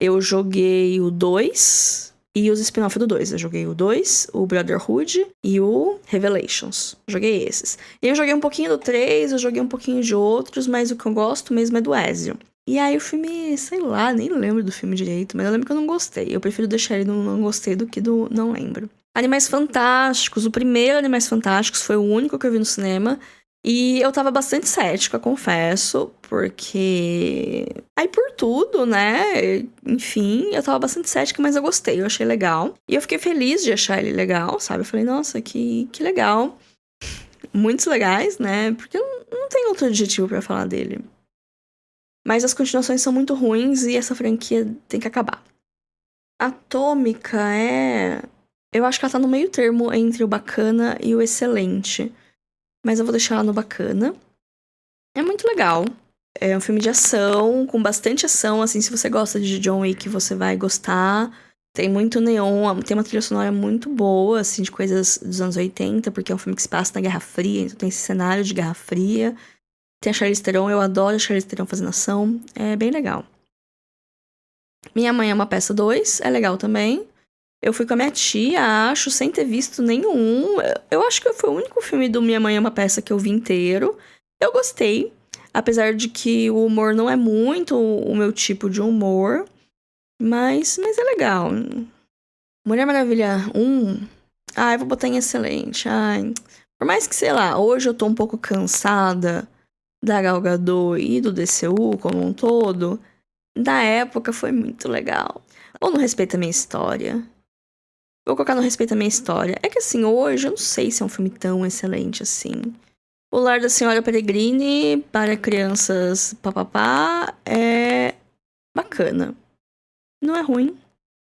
Eu joguei o 2 e os spin-off do 2. Eu joguei o 2, o Brotherhood e o Revelations. Joguei esses. E eu joguei um pouquinho do 3, eu joguei um pouquinho de outros, mas o que eu gosto mesmo é do Ezio. E aí o filme, sei lá, nem lembro do filme direito, mas eu lembro que eu não gostei. Eu prefiro deixar ele no não gostei do que do não lembro. Animais Fantásticos. O primeiro Animais Fantásticos foi o único que eu vi no cinema. E eu tava bastante cética, confesso, porque... Aí por tudo, né? Enfim, eu tava bastante cética, mas eu gostei, eu achei legal. E eu fiquei feliz de achar ele legal, sabe? Eu falei, nossa, que legal. Muitos legais, né? Porque eu não tenho outro adjetivo pra falar dele. Mas as continuações são muito ruins e essa franquia tem que acabar. Atômica é... Eu acho que ela tá no meio termo entre o bacana e o excelente. Mas eu vou deixar ela no bacana. É muito legal. É um filme de ação, com bastante ação, assim, se você gosta de John Wick, você vai gostar. Tem muito neon, tem uma trilha sonora muito boa, assim, de coisas dos anos 80, porque é um filme que se passa na Guerra Fria, então tem esse cenário de Guerra Fria. Tem a Charlize Theron, eu adoro a Charlize Theron fazendo ação, é bem legal. Minha Mãe é uma Peça 2, é legal também. Eu fui com a minha tia, acho, sem ter visto nenhum. Eu acho que foi o único filme do Minha Mãe é uma Peça que eu vi inteiro. Eu gostei, apesar de que o humor não é muito o meu tipo de humor, mas é legal. Mulher Maravilha 1, eu vou botar em excelente. Por mais que, sei lá, hoje eu tô um pouco cansada da Gal Gadot e do DCU como um todo, da época foi muito legal. Ou não respeita a minha história. Vou colocar no respeito à minha história. É que assim, hoje eu não sei se é um filme tão excelente assim. O Lar da Senhora Peregrine para crianças papapá é bacana. Não é ruim,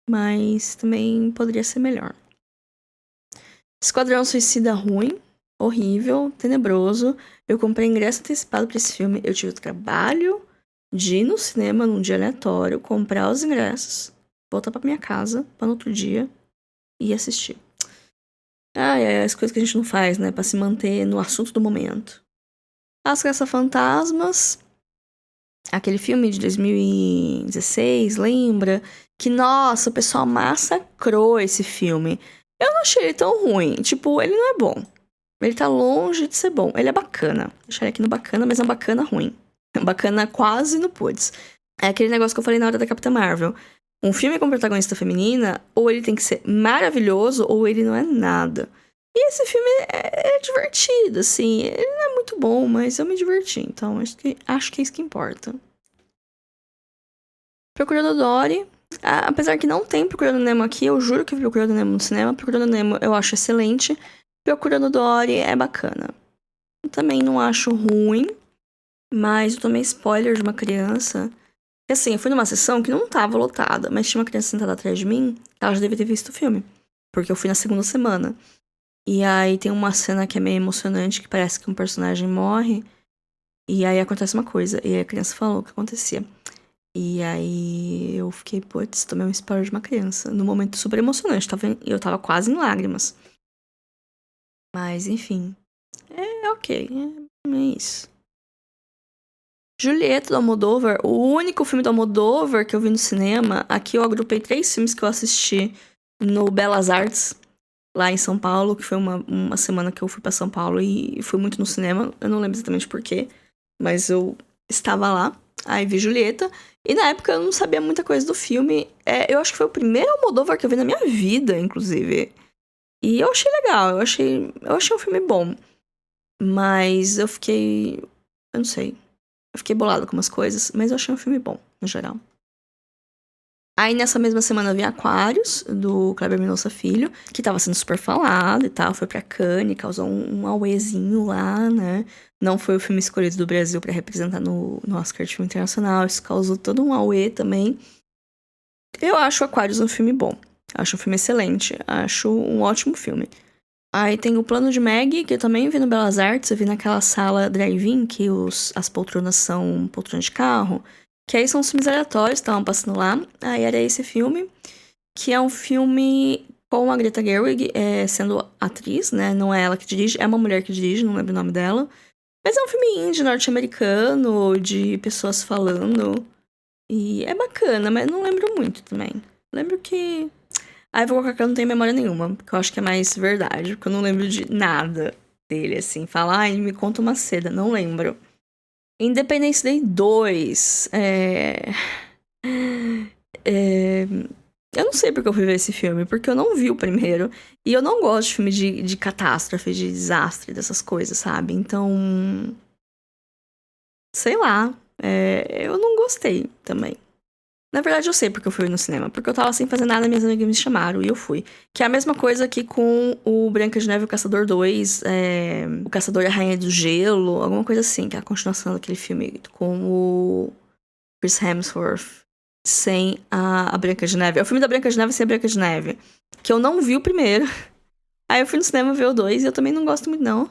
mas também poderia ser melhor. Esquadrão Suicida ruim, horrível, tenebroso. Eu comprei ingresso antecipado pra esse filme. Eu tive o trabalho de ir no cinema num dia aleatório, comprar os ingressos, voltar pra minha casa pra no outro dia e assistir. As coisas que a gente não faz, né? Pra se manter no assunto do momento. As Caça-Fantasmas. Aquele filme de 2016, lembra? Que, nossa, o pessoal massacrou esse filme. Eu não achei ele tão ruim. Tipo, ele não é bom. Ele tá longe de ser bom. Ele é bacana. Deixar ele aqui no bacana, mas é um bacana ruim. É um bacana quase no puts. É aquele negócio que eu falei na hora da Capitã Marvel. Um filme com protagonista feminina, ou ele tem que ser maravilhoso, ou ele não é nada. E esse filme é divertido, assim. Ele não é muito bom, mas eu me diverti. Então, acho que é isso que importa. Procurando Dory. Apesar que não tem Procurando Nemo aqui, eu juro que vi Procurando Nemo no cinema. Procurando Nemo eu acho excelente. Procurando Dory é bacana. Eu também não acho ruim, mas eu tomei spoiler de uma criança. E assim, eu fui numa sessão que não tava lotada, mas tinha uma criança sentada atrás de mim, ela já devia ter visto o filme. Porque eu fui na segunda semana. E aí tem uma cena que é meio emocionante, que parece que um personagem morre. E aí acontece uma coisa. E aí a criança falou o que acontecia. E aí eu fiquei, putz, tomei um spoiler de uma criança. Num momento super emocionante. Eu tava quase em lágrimas. Mas, enfim. É ok. É isso. Julieta do Almodóvar, o único filme do Almodóvar que eu vi no cinema, aqui eu agrupei 3 filmes que eu assisti no Belas Artes, lá em São Paulo, que foi uma semana que eu fui pra São Paulo e fui muito no cinema. Eu não lembro exatamente porquê, mas eu estava lá. Aí vi Julieta. E na época eu não sabia muita coisa do filme. Eu acho que foi o primeiro Almodóvar que eu vi na minha vida, inclusive. E eu achei legal, eu achei um filme bom. Mas eu fiquei. Eu não sei. Eu fiquei bolada com umas coisas, mas eu achei um filme bom, no geral. Aí nessa mesma semana eu vi Aquários, do Kleber Mendonça Filho, que tava sendo super falado e tal, foi pra Cannes, causou um auêzinho lá, né? Não foi o filme escolhido do Brasil pra representar no Oscar de Filme Internacional, isso causou todo um auê também. Eu acho Aquários um filme bom, acho um filme excelente, acho um ótimo filme. Aí tem o Plano de Meg, que eu também vi no Belas Artes, eu vi naquela sala drive-in, que as poltronas são poltronas de carro. Que aí são os filmes aleatórios, estavam passando lá. Aí era esse filme, que é um filme com a Greta Gerwig, sendo atriz, né? Não é ela que dirige, é uma mulher que dirige, não lembro o nome dela. Mas é um filme indie, norte-americano, de pessoas falando. E é bacana, mas não lembro muito também. Lembro que a Ivor Cacá não tem memória nenhuma, porque eu acho que é mais verdade, porque eu não lembro de nada dele, assim. Falar, ai, me conta uma seda, não lembro. Independence Day 2. Eu não sei porque eu fui ver esse filme, porque eu não vi o primeiro. E eu não gosto de filme de catástrofe, de desastre, dessas coisas, sabe? Então. Sei lá. Eu não gostei também. Na verdade, eu sei porque eu fui no cinema. Porque eu tava sem fazer nada, minhas amigas me chamaram e eu fui. Que é a mesma coisa aqui com o Branca de Neve e o Caçador 2, o Caçador e a Rainha do Gelo, alguma coisa assim, que é a continuação daquele filme com o Chris Hemsworth sem a Branca de Neve. É o filme da Branca de Neve sem a Branca de Neve. Que eu não vi o primeiro. Aí eu fui no cinema ver o 2 e eu também não gosto muito, não.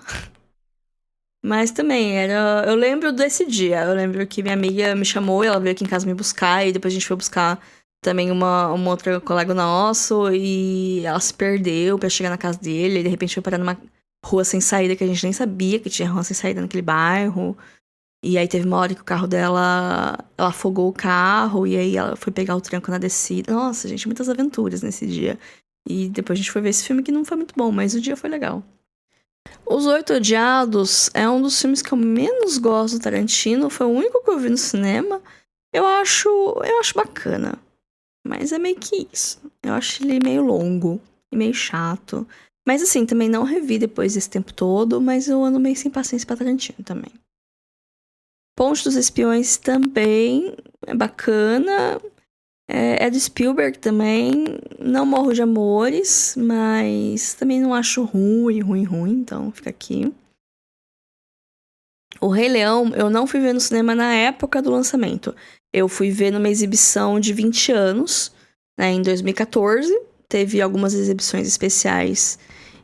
Mas também era. Eu lembro desse dia. Eu lembro que minha amiga me chamou e ela veio aqui em casa me buscar. E depois a gente foi buscar também uma outra colega nosso. E ela se perdeu pra chegar na casa dele. E de repente foi parar numa rua sem saída que a gente nem sabia que tinha rua sem saída naquele bairro. E aí teve uma hora que o carro dela. Ela afogou o carro. E aí ela foi pegar o tranco na descida. Nossa, gente, muitas aventuras nesse dia. E depois a gente foi ver esse filme que não foi muito bom, mas o dia foi legal. Os Oito Odiados é um dos filmes que eu menos gosto do Tarantino. Foi o único que eu vi no cinema. Eu acho bacana. Mas é meio que isso. Eu acho ele meio longo e meio chato. Mas assim, também não revi depois desse tempo todo, mas eu ando meio sem paciência pra Tarantino também. Ponte dos Espiões também é bacana. É do Spielberg também. Não morro de amores, mas também não acho ruim, então fica aqui. O Rei Leão, eu não fui ver no cinema na época do lançamento. Eu fui ver numa exibição de 20 anos, né, em 2014. Teve algumas exibições especiais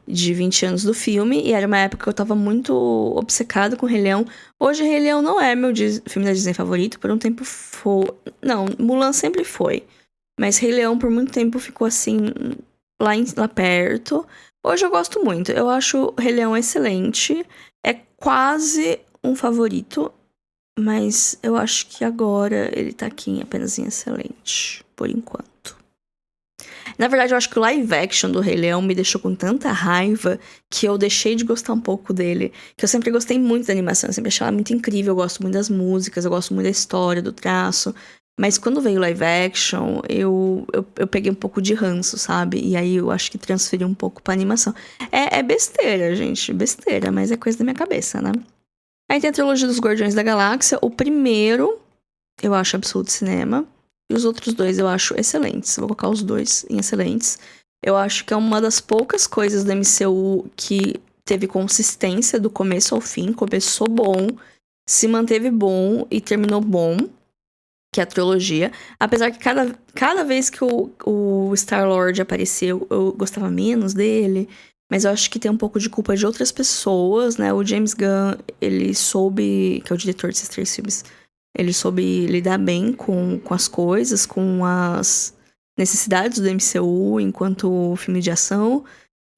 de 20 anos do filme, e era uma época que eu tava muito obcecada com o Rei Leão. Hoje, Rei Leão não é meu filme da Disney favorito, por um tempo foi. Não, Mulan sempre foi. Mas Rei Leão, por muito tempo, ficou assim, lá perto. Hoje eu gosto muito. Eu acho Rei Leão excelente. É quase um favorito. Mas eu acho que agora ele tá aqui apenas em excelente. Por enquanto. Na verdade, eu acho que o live action do Rei Leão me deixou com tanta raiva que eu deixei de gostar um pouco dele. Que eu sempre gostei muito da animação, eu sempre achei ela muito incrível. Eu gosto muito das músicas, eu gosto muito da história, do traço. Mas quando veio o live action, eu peguei um pouco de ranço, sabe? E aí eu acho que transferi um pouco pra animação. É besteira, gente, besteira, mas é coisa da minha cabeça, né? Aí tem a trilogia dos Guardiões da Galáxia. O primeiro eu acho absoluto cinema. E os outros dois eu acho excelentes. Vou colocar os dois em excelentes. Eu acho que é uma das poucas coisas da MCU que teve consistência do começo ao fim. Começou bom, se manteve bom e terminou bom. Que é a trilogia. Apesar que cada vez que o Star-Lord apareceu, eu gostava menos dele. Mas eu acho que tem um pouco de culpa de outras pessoas, né? O James Gunn, ele soube, que é o diretor desses 3 filmes, ele soube lidar bem com as coisas, com as necessidades do MCU enquanto filme de ação.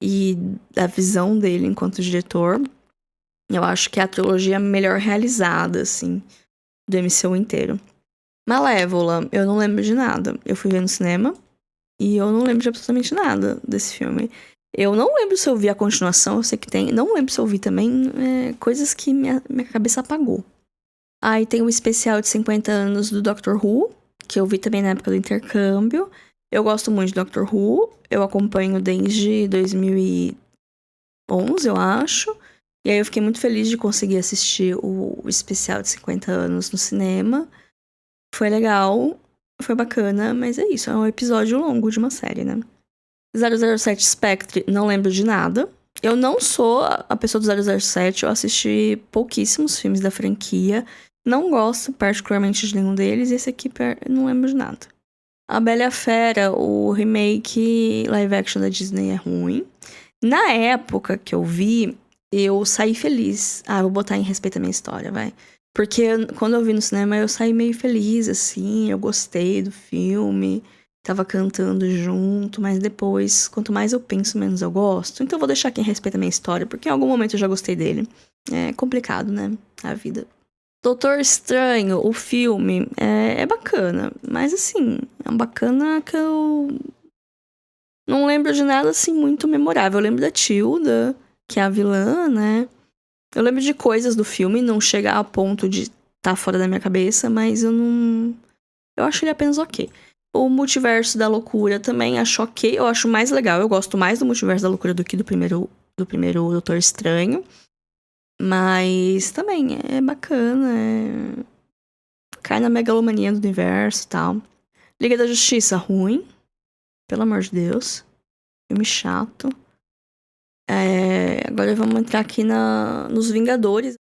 e da visão dele enquanto diretor. Eu acho que é a trilogia melhor realizada, assim, do MCU inteiro. Malévola, eu não lembro de nada. Eu fui ver no cinema e eu não lembro de absolutamente nada desse filme. Eu não lembro se eu vi a continuação, eu sei que tem. Não lembro se eu vi também coisas que minha cabeça apagou. Aí tem o especial de 50 anos do Doctor Who, que eu vi também na época do intercâmbio. Eu gosto muito de Doctor Who. Eu acompanho desde 2011, eu acho. E aí eu fiquei muito feliz de conseguir assistir o especial de 50 anos no cinema. Foi legal, foi bacana, mas é isso, é um episódio longo de uma série, né? 007 Spectre, não lembro de nada. Eu não sou a pessoa do 007, eu assisti pouquíssimos filmes da franquia. Não gosto particularmente de nenhum deles, e esse aqui não lembro de nada. A Bela e a Fera, o remake live action da Disney é ruim. Na época que eu vi, eu saí feliz. Ah, vou botar em respeito à minha história, vai. Porque quando eu vi no cinema, eu saí meio feliz, assim. Eu gostei do filme, tava cantando junto. Mas depois, quanto mais eu penso, menos eu gosto. Então eu vou deixar aqui em respeito à minha história, porque em algum momento eu já gostei dele. É complicado, né? A vida. Doutor Estranho, o filme, é bacana. Mas assim, é um bacana que eu não lembro de nada, assim, muito memorável. Eu lembro da Tilda, que é a vilã, né? Eu lembro de coisas do filme, não chega a ponto de estar fora da minha cabeça, mas eu não... Eu acho ele apenas ok. O Multiverso da Loucura também acho ok. Eu acho mais legal. Eu gosto mais do Multiverso da Loucura do que do primeiro Doutor Estranho. Mas também é bacana. Cai na megalomania do universo e tal. Liga da Justiça, ruim. Pelo amor de Deus. Filme chato. Agora vamos entrar aqui nos Vingadores.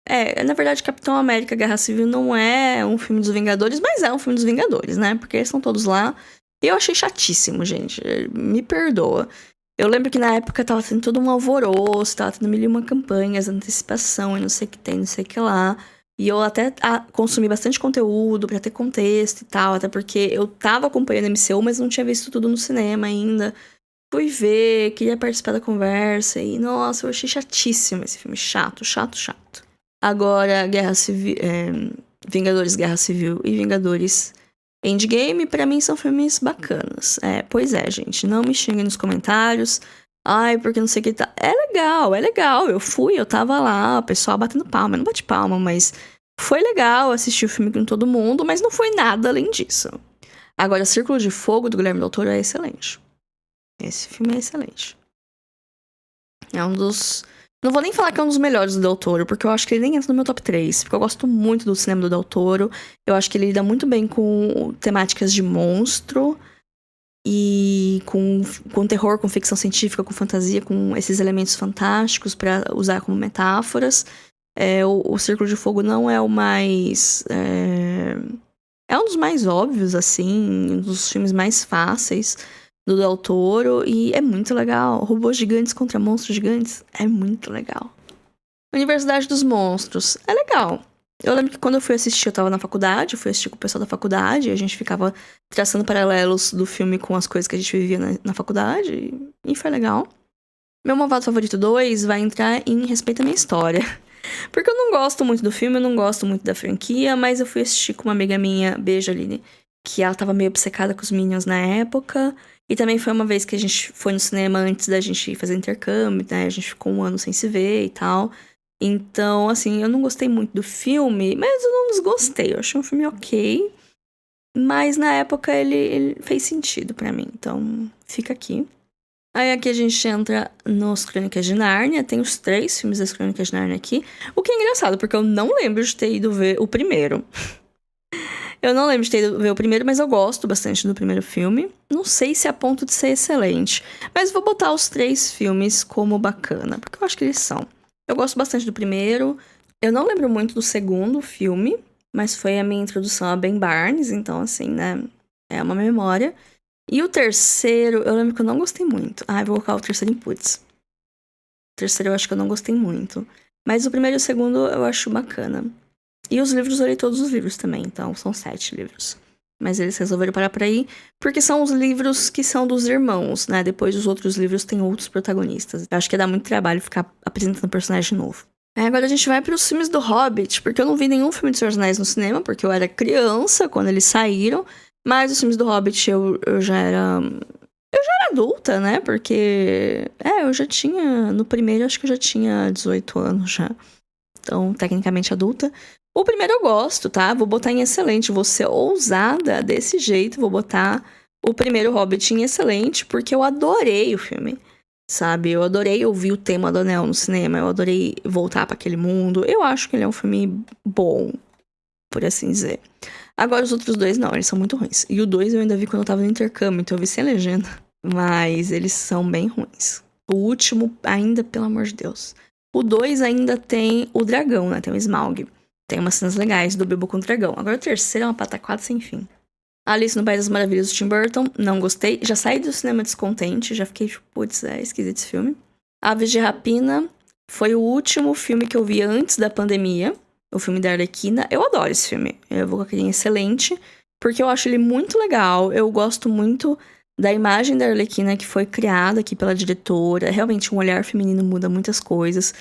Na verdade, Capitão América Guerra Civil não é um filme dos Vingadores, mas é um filme dos Vingadores, né? Porque eles estão todos lá. E eu achei chatíssimo, gente. Me perdoa. Eu lembro que na época tava tendo todo um alvoroço, tava tendo mil e uma campanhas, antecipação e não sei o que tem, não sei o que lá. E eu até consumi bastante conteúdo pra ter contexto e tal, até porque eu tava acompanhando a MCU, mas não tinha visto tudo no cinema ainda. Fui ver, queria participar da conversa e, nossa, eu achei chatíssimo esse filme. Chato, chato, chato. Agora, Vingadores Guerra Civil e Vingadores Endgame, pra mim, são filmes bacanas. Pois é, gente, não me xinguem nos comentários. Ai, porque não sei o que tá. É legal. Eu tava lá, o pessoal batendo palma. Eu não bati palma, mas foi legal assistir o filme com todo mundo, mas não foi nada além disso. Agora, Círculo de Fogo, do Guilherme Del Toro, é excelente. Esse filme é excelente. É um dos... Não vou nem falar que é um dos melhores do Del Toro, porque eu acho que ele nem entra no meu top 3. Porque eu gosto muito do cinema do Del Toro. Eu acho que ele lida muito bem com temáticas de monstro. E com terror, com ficção científica, com fantasia, com esses elementos fantásticos pra usar como metáforas. O Círculo de Fogo não é o mais... É um dos mais óbvios, assim. Um dos filmes mais fáceis do Del Toro, e é muito legal. Robôs gigantes contra monstros gigantes é muito legal. Universidade dos Monstros é legal. Eu lembro que quando eu fui assistir, eu tava na faculdade, eu fui assistir com o pessoal da faculdade, e a gente ficava traçando paralelos do filme com as coisas que a gente vivia na faculdade, e foi legal. Meu Malvado Favorito 2 vai entrar em Respeito à Minha História. Porque eu não gosto muito do filme, eu não gosto muito da franquia, mas eu fui assistir com uma amiga minha, beijo, Aline, que ela tava meio obcecada com os Minions na época. E também foi uma vez que a gente foi no cinema antes da gente fazer intercâmbio, né? A gente ficou um ano sem se ver e tal. Então, assim, eu não gostei muito do filme, mas eu não desgostei. Eu achei um filme ok. Mas na época ele fez sentido pra mim. Então, fica aqui. Aí aqui a gente entra nos Crônicas de Nárnia. Tem os 3 filmes das Crônicas de Nárnia aqui. O que é engraçado, porque eu não lembro de ter ido ver o primeiro. Eu não lembro de ter ido ver o primeiro, mas eu gosto bastante do primeiro filme. Não sei se é a ponto de ser excelente, mas vou botar os 3 filmes como bacana, porque eu acho que eles são. Eu gosto bastante do primeiro. Eu não lembro muito do segundo filme, mas foi a minha introdução a Ben Barnes, então assim, né, é uma memória. E o terceiro, eu lembro que eu não gostei muito. Eu vou colocar o terceiro em putz. O terceiro eu acho que eu não gostei muito. Mas o primeiro e o segundo eu acho bacana. E os livros, eu li todos os livros também, então são 7 livros. Mas eles resolveram parar por aí, porque são os livros que são dos irmãos, né? Depois os outros livros têm outros protagonistas. Eu acho que dá muito trabalho ficar apresentando personagem novo. Agora a gente vai para os filmes do Hobbit, porque eu não vi nenhum filme de Senhor dos Anéis no cinema, porque eu era criança quando eles saíram. Mas os filmes do Hobbit eu já era adulta, né? Porque, eu já tinha, no primeiro acho que eu já tinha 18 anos já. Então, tecnicamente adulta. O primeiro eu gosto, tá? Vou botar em excelente. Vou ser ousada desse jeito. Vou botar o primeiro Hobbit em excelente, porque eu adorei o filme, sabe? Eu adorei ouvir o tema do Anel no cinema. Eu adorei voltar para aquele mundo. Eu acho que ele é um filme bom, por assim dizer. Agora, os outros dois, não. Eles são muito ruins. E o 2 eu ainda vi quando eu tava no intercâmbio, então eu vi sem legenda. Mas eles são bem ruins. O último, ainda, pelo amor de Deus. O 2 ainda tem o dragão, né? Tem o Smaug. Tem umas cenas legais do Bilbo com o dragão. Agora o terceiro é uma pataquada sem fim. Alice no País das Maravilhas do Tim Burton. Não gostei. Já saí do cinema descontente. Já fiquei tipo, putz, esquisito esse filme. Aves de Rapina foi o último filme que eu vi antes da pandemia. O filme da Arlequina. Eu adoro esse filme. Eu vou com aquele excelente. Porque eu acho ele muito legal. Eu gosto muito da imagem da Arlequina que foi criada aqui pela diretora. Realmente, um olhar feminino muda muitas coisas.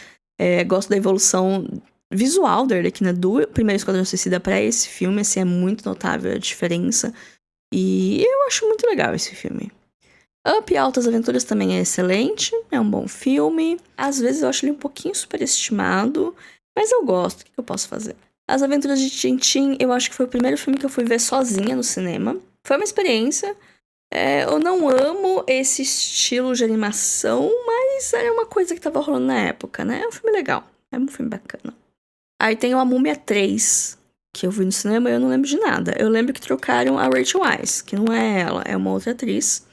Gosto da evolução visual da Arlequina do primeiro Esquadrão Suicida pra esse filme. Assim, é muito notável a diferença. E eu acho muito legal esse filme. Up Altas Aventuras também é excelente. É um bom filme. Às vezes eu acho ele um pouquinho superestimado. Mas eu gosto. O que eu posso fazer? As Aventuras de Tintin, eu acho que foi o primeiro filme que eu fui ver sozinha no cinema. Foi uma experiência. Eu não amo esse estilo de animação, mas era uma coisa que tava rolando na época, né? É um filme legal. É um filme bacana. Aí tem o A Múmia 3, que eu vi no cinema e eu não lembro de nada. Eu lembro que trocaram a Rachel Weisz, que não é ela, é uma outra atriz.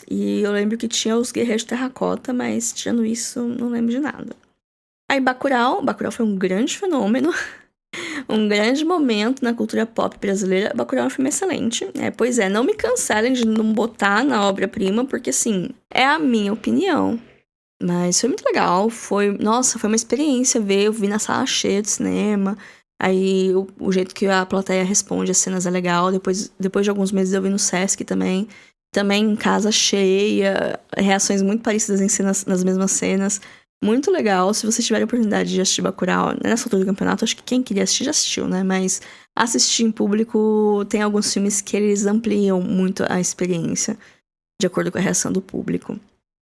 E eu lembro que tinha os Guerreiros de Terracota, mas tirando isso, não lembro de nada. Aí Bacurau foi um grande fenômeno. Um grande momento na cultura pop brasileira. Bacurau é um filme excelente. Pois é, não me cancelem de não botar na obra-prima, porque, assim, é a minha opinião. Mas foi muito legal. Nossa, foi uma experiência ver. Eu vi na sala cheia de cinema. Aí, o jeito que a plateia responde as cenas é legal. Depois de alguns meses eu vi no Sesc também. Também em casa cheia. Reações muito parecidas nas mesmas cenas. Muito legal, se vocês tiverem a oportunidade de assistir Bacurau nessa altura do campeonato, acho que quem queria assistir já assistiu, né? Mas assistir em público, tem alguns filmes que eles ampliam muito a experiência, de acordo com a reação do público.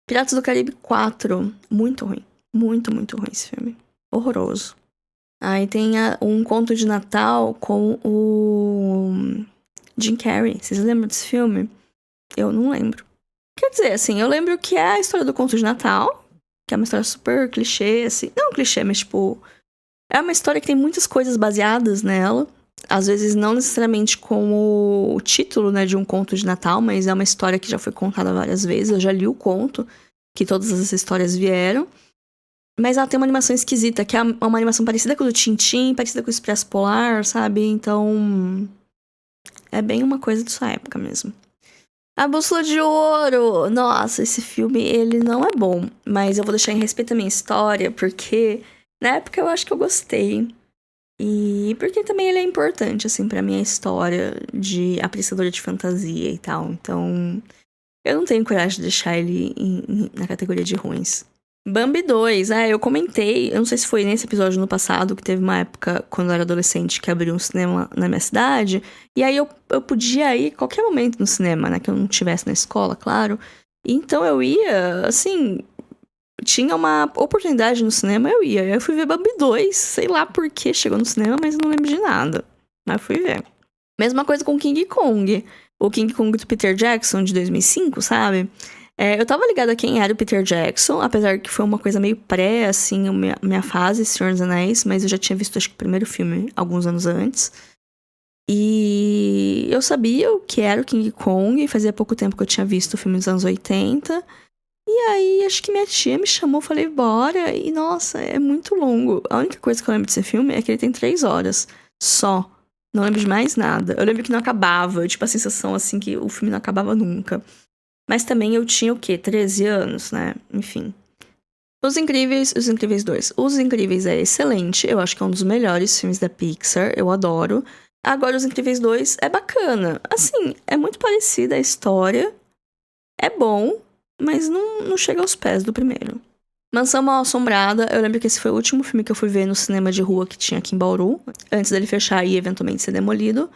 Piratas do Caribe 4, muito ruim. Muito, muito ruim esse filme. Horroroso. Aí tem um conto de Natal com o Jim Carrey. Vocês lembram desse filme? Eu não lembro. Quer dizer, assim, eu lembro que é a história do conto de Natal, que é uma história super clichê, assim. Não clichê, mas, tipo, é uma história que tem muitas coisas baseadas nela. Às vezes, não necessariamente com o título, né, de um conto de Natal, mas é uma história que já foi contada várias vezes. Eu já li o conto, que todas essas histórias vieram. Mas ela tem uma animação esquisita, que é uma animação parecida com o do Tintin, parecida com o Expresso Polar, sabe? Então, é bem uma coisa de sua época mesmo. A Bússola de Ouro! Nossa, esse filme, ele não é bom. Mas eu vou deixar em respeito à minha história, porque na época eu acho que eu gostei. E porque também ele é importante, assim, pra minha história de apreciadora de fantasia e tal. Então, eu não tenho coragem de deixar ele na categoria de ruins. Bambi 2, eu comentei, eu não sei se foi nesse episódio no passado, que teve uma época, quando eu era adolescente, que abriu um cinema na minha cidade, e aí eu podia ir qualquer momento no cinema, né, que eu não estivesse na escola, claro, então eu ia, assim, tinha uma oportunidade no cinema, eu ia, eu fui ver Bambi 2, sei lá por que chegou no cinema, mas eu não lembro de nada, mas fui ver. Mesma coisa com King Kong, o King Kong do Peter Jackson, de 2005, sabe? Eu tava ligada a quem era o Peter Jackson, apesar que foi uma coisa meio pré, assim, minha fase, Senhor dos Anéis, mas eu já tinha visto, acho que o primeiro filme, alguns anos antes. E eu sabia o que era o King Kong, fazia pouco tempo que eu tinha visto o filme dos anos 80. E aí, acho que minha tia me chamou, falei, bora, e nossa, é muito longo. A única coisa que eu lembro desse filme é que ele tem 3 horas, só. Não lembro de mais nada. Eu lembro que não acabava, tipo, a sensação, assim, que o filme não acabava nunca. Mas também eu tinha o quê? 13 anos, né? Enfim. Os Incríveis 2. Os Incríveis é excelente. Eu acho que é um dos melhores filmes da Pixar. Eu adoro. Agora, Os Incríveis 2 é bacana. Assim, é muito parecida a história. É bom, mas não chega aos pés do primeiro. Mansão Mal-Assombrada, eu lembro que esse foi o último filme que eu fui ver no cinema de rua que tinha aqui em Bauru, antes dele fechar e eventualmente ser demolido.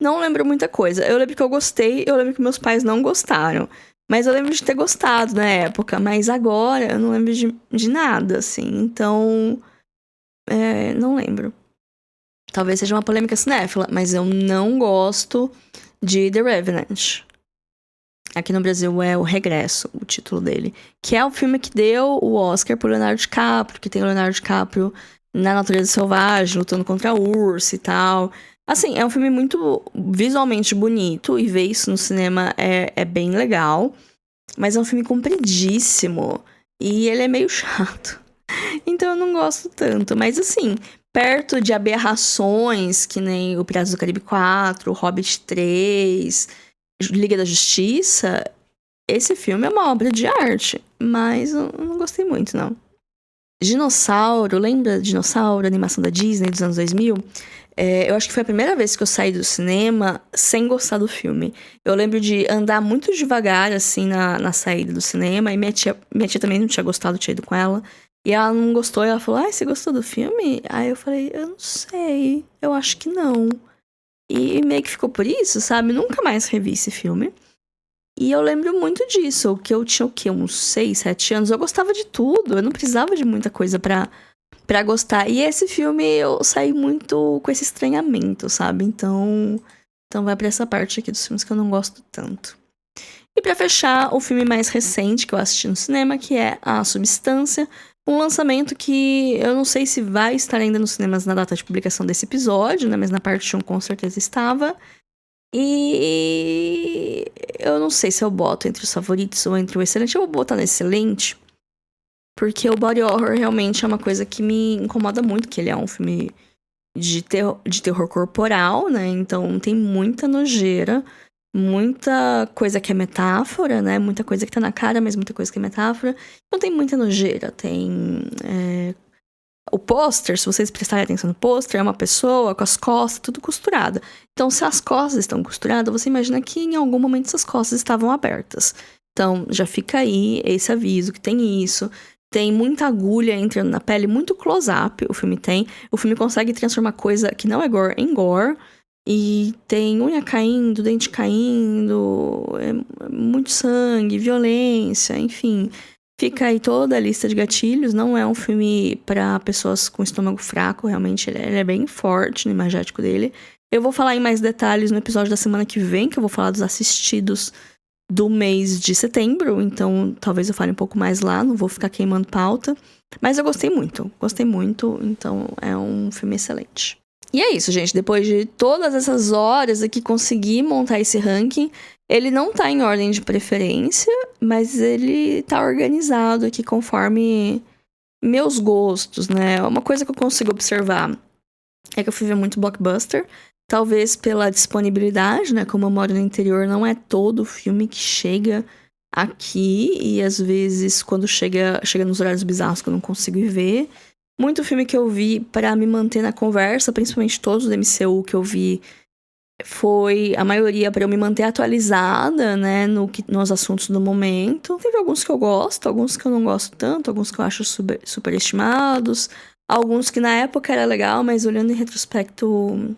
Não lembro muita coisa. Eu lembro que eu gostei, eu lembro que meus pais não gostaram. Mas eu lembro de ter gostado na época, mas agora eu não lembro de nada, assim. Então, não lembro. Talvez seja uma polêmica cinéfila, mas eu não gosto de The Revenant. Aqui no Brasil é O Regresso, o título dele. Que é o filme que deu o Oscar pro Leonardo DiCaprio, que tem o Leonardo DiCaprio na Natureza Selvagem, lutando contra a urso e tal. Assim, é um filme muito visualmente bonito, e ver isso no cinema é bem legal. Mas é um filme compridíssimo, e ele é meio chato. Então eu não gosto tanto. Mas assim, perto de aberrações, que nem o Piratas do Caribe 4, o Hobbit 3... Liga da Justiça, esse filme é uma obra de arte, mas eu não gostei muito, não. Dinossauro, lembra Dinossauro, animação da Disney dos anos 2000? Eu acho que foi a primeira vez que eu saí do cinema sem gostar do filme. Eu lembro de andar muito devagar, assim, na saída do cinema, e minha tia também não tinha gostado, tinha ido com ela, e ela não gostou, e ela falou, você gostou do filme? Aí eu falei, eu não sei, eu acho que não. E meio que ficou por isso, sabe? Nunca mais revi esse filme. E eu lembro muito disso, que eu tinha o quê? Uns 6, 7 anos. Eu gostava de tudo, eu não precisava de muita coisa pra gostar. E esse filme eu saí muito com esse estranhamento, sabe? Então vai pra essa parte aqui dos filmes que eu não gosto tanto. E pra fechar, o filme mais recente que eu assisti no cinema, que é A Substância. Um lançamento que eu não sei se vai estar ainda nos cinemas na data de publicação desse episódio, né? Mas na parte 1 com certeza estava. E eu não sei se eu boto entre os favoritos ou entre o excelente. Eu vou botar no excelente, porque o body horror realmente é uma coisa que me incomoda muito, que ele é um filme de terror corporal, né? Então tem muita nojeira, muita coisa que é metáfora, né? Muita coisa que tá na cara, mas muita coisa que é metáfora. Então tem muita nojeira, tem... O pôster, se vocês prestarem atenção no pôster, é uma pessoa com as costas tudo costurada. Então, se as costas estão costuradas, você imagina que em algum momento essas costas estavam abertas. Então, já fica aí esse aviso que tem isso. Tem muita agulha entrando na pele, muito close-up o filme tem. O filme consegue transformar coisa que não é gore em gore. E tem unha caindo, dente caindo, muito sangue, violência, enfim. Fica aí toda a lista de gatilhos. Não é um filme para pessoas com estômago fraco, realmente ele é bem forte no imagético dele. Eu vou falar em mais detalhes no episódio da semana que vem, que eu vou falar dos assistidos do mês de setembro, então talvez eu fale um pouco mais lá, não vou ficar queimando pauta. Mas eu gostei muito, então é um filme excelente. E é isso, gente. Depois de todas essas horas aqui, consegui montar esse ranking. Ele não tá em ordem de preferência, mas ele tá organizado aqui conforme meus gostos, né? Uma coisa que eu consigo observar é que eu fui ver muito blockbuster. Talvez pela disponibilidade, né? Como eu moro no interior, não é todo filme que chega aqui. E às vezes, quando chega nos horários bizarros que eu não consigo ir ver. Muito filme que eu vi pra me manter na conversa, principalmente todos do MCU que eu vi, foi a maioria pra eu me manter atualizada, né, nos assuntos do momento. Teve alguns que eu gosto, alguns que eu não gosto tanto, alguns que eu acho superestimados, alguns que na época era legal, mas olhando em retrospecto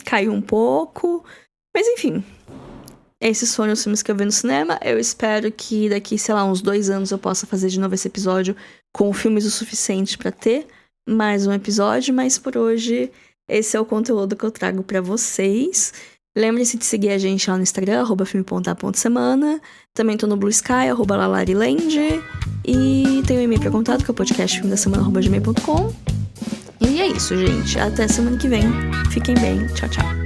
caiu um pouco. Mas enfim, esses foram os filmes que eu vi no cinema. Eu espero que daqui, sei lá, uns 2 anos eu possa fazer de novo esse episódio com filmes o suficiente pra ter mais um episódio, mas por hoje esse é o conteúdo que eu trago pra vocês. Lembre-se de seguir a gente lá no Instagram, @filme.a.semana. Também tô no Blue Sky, @lalariland. E tem um e-mail pra contato, que é o podcastfilmedasemana@gmail.com. E é isso, gente. Até semana que vem. Fiquem bem. Tchau, tchau.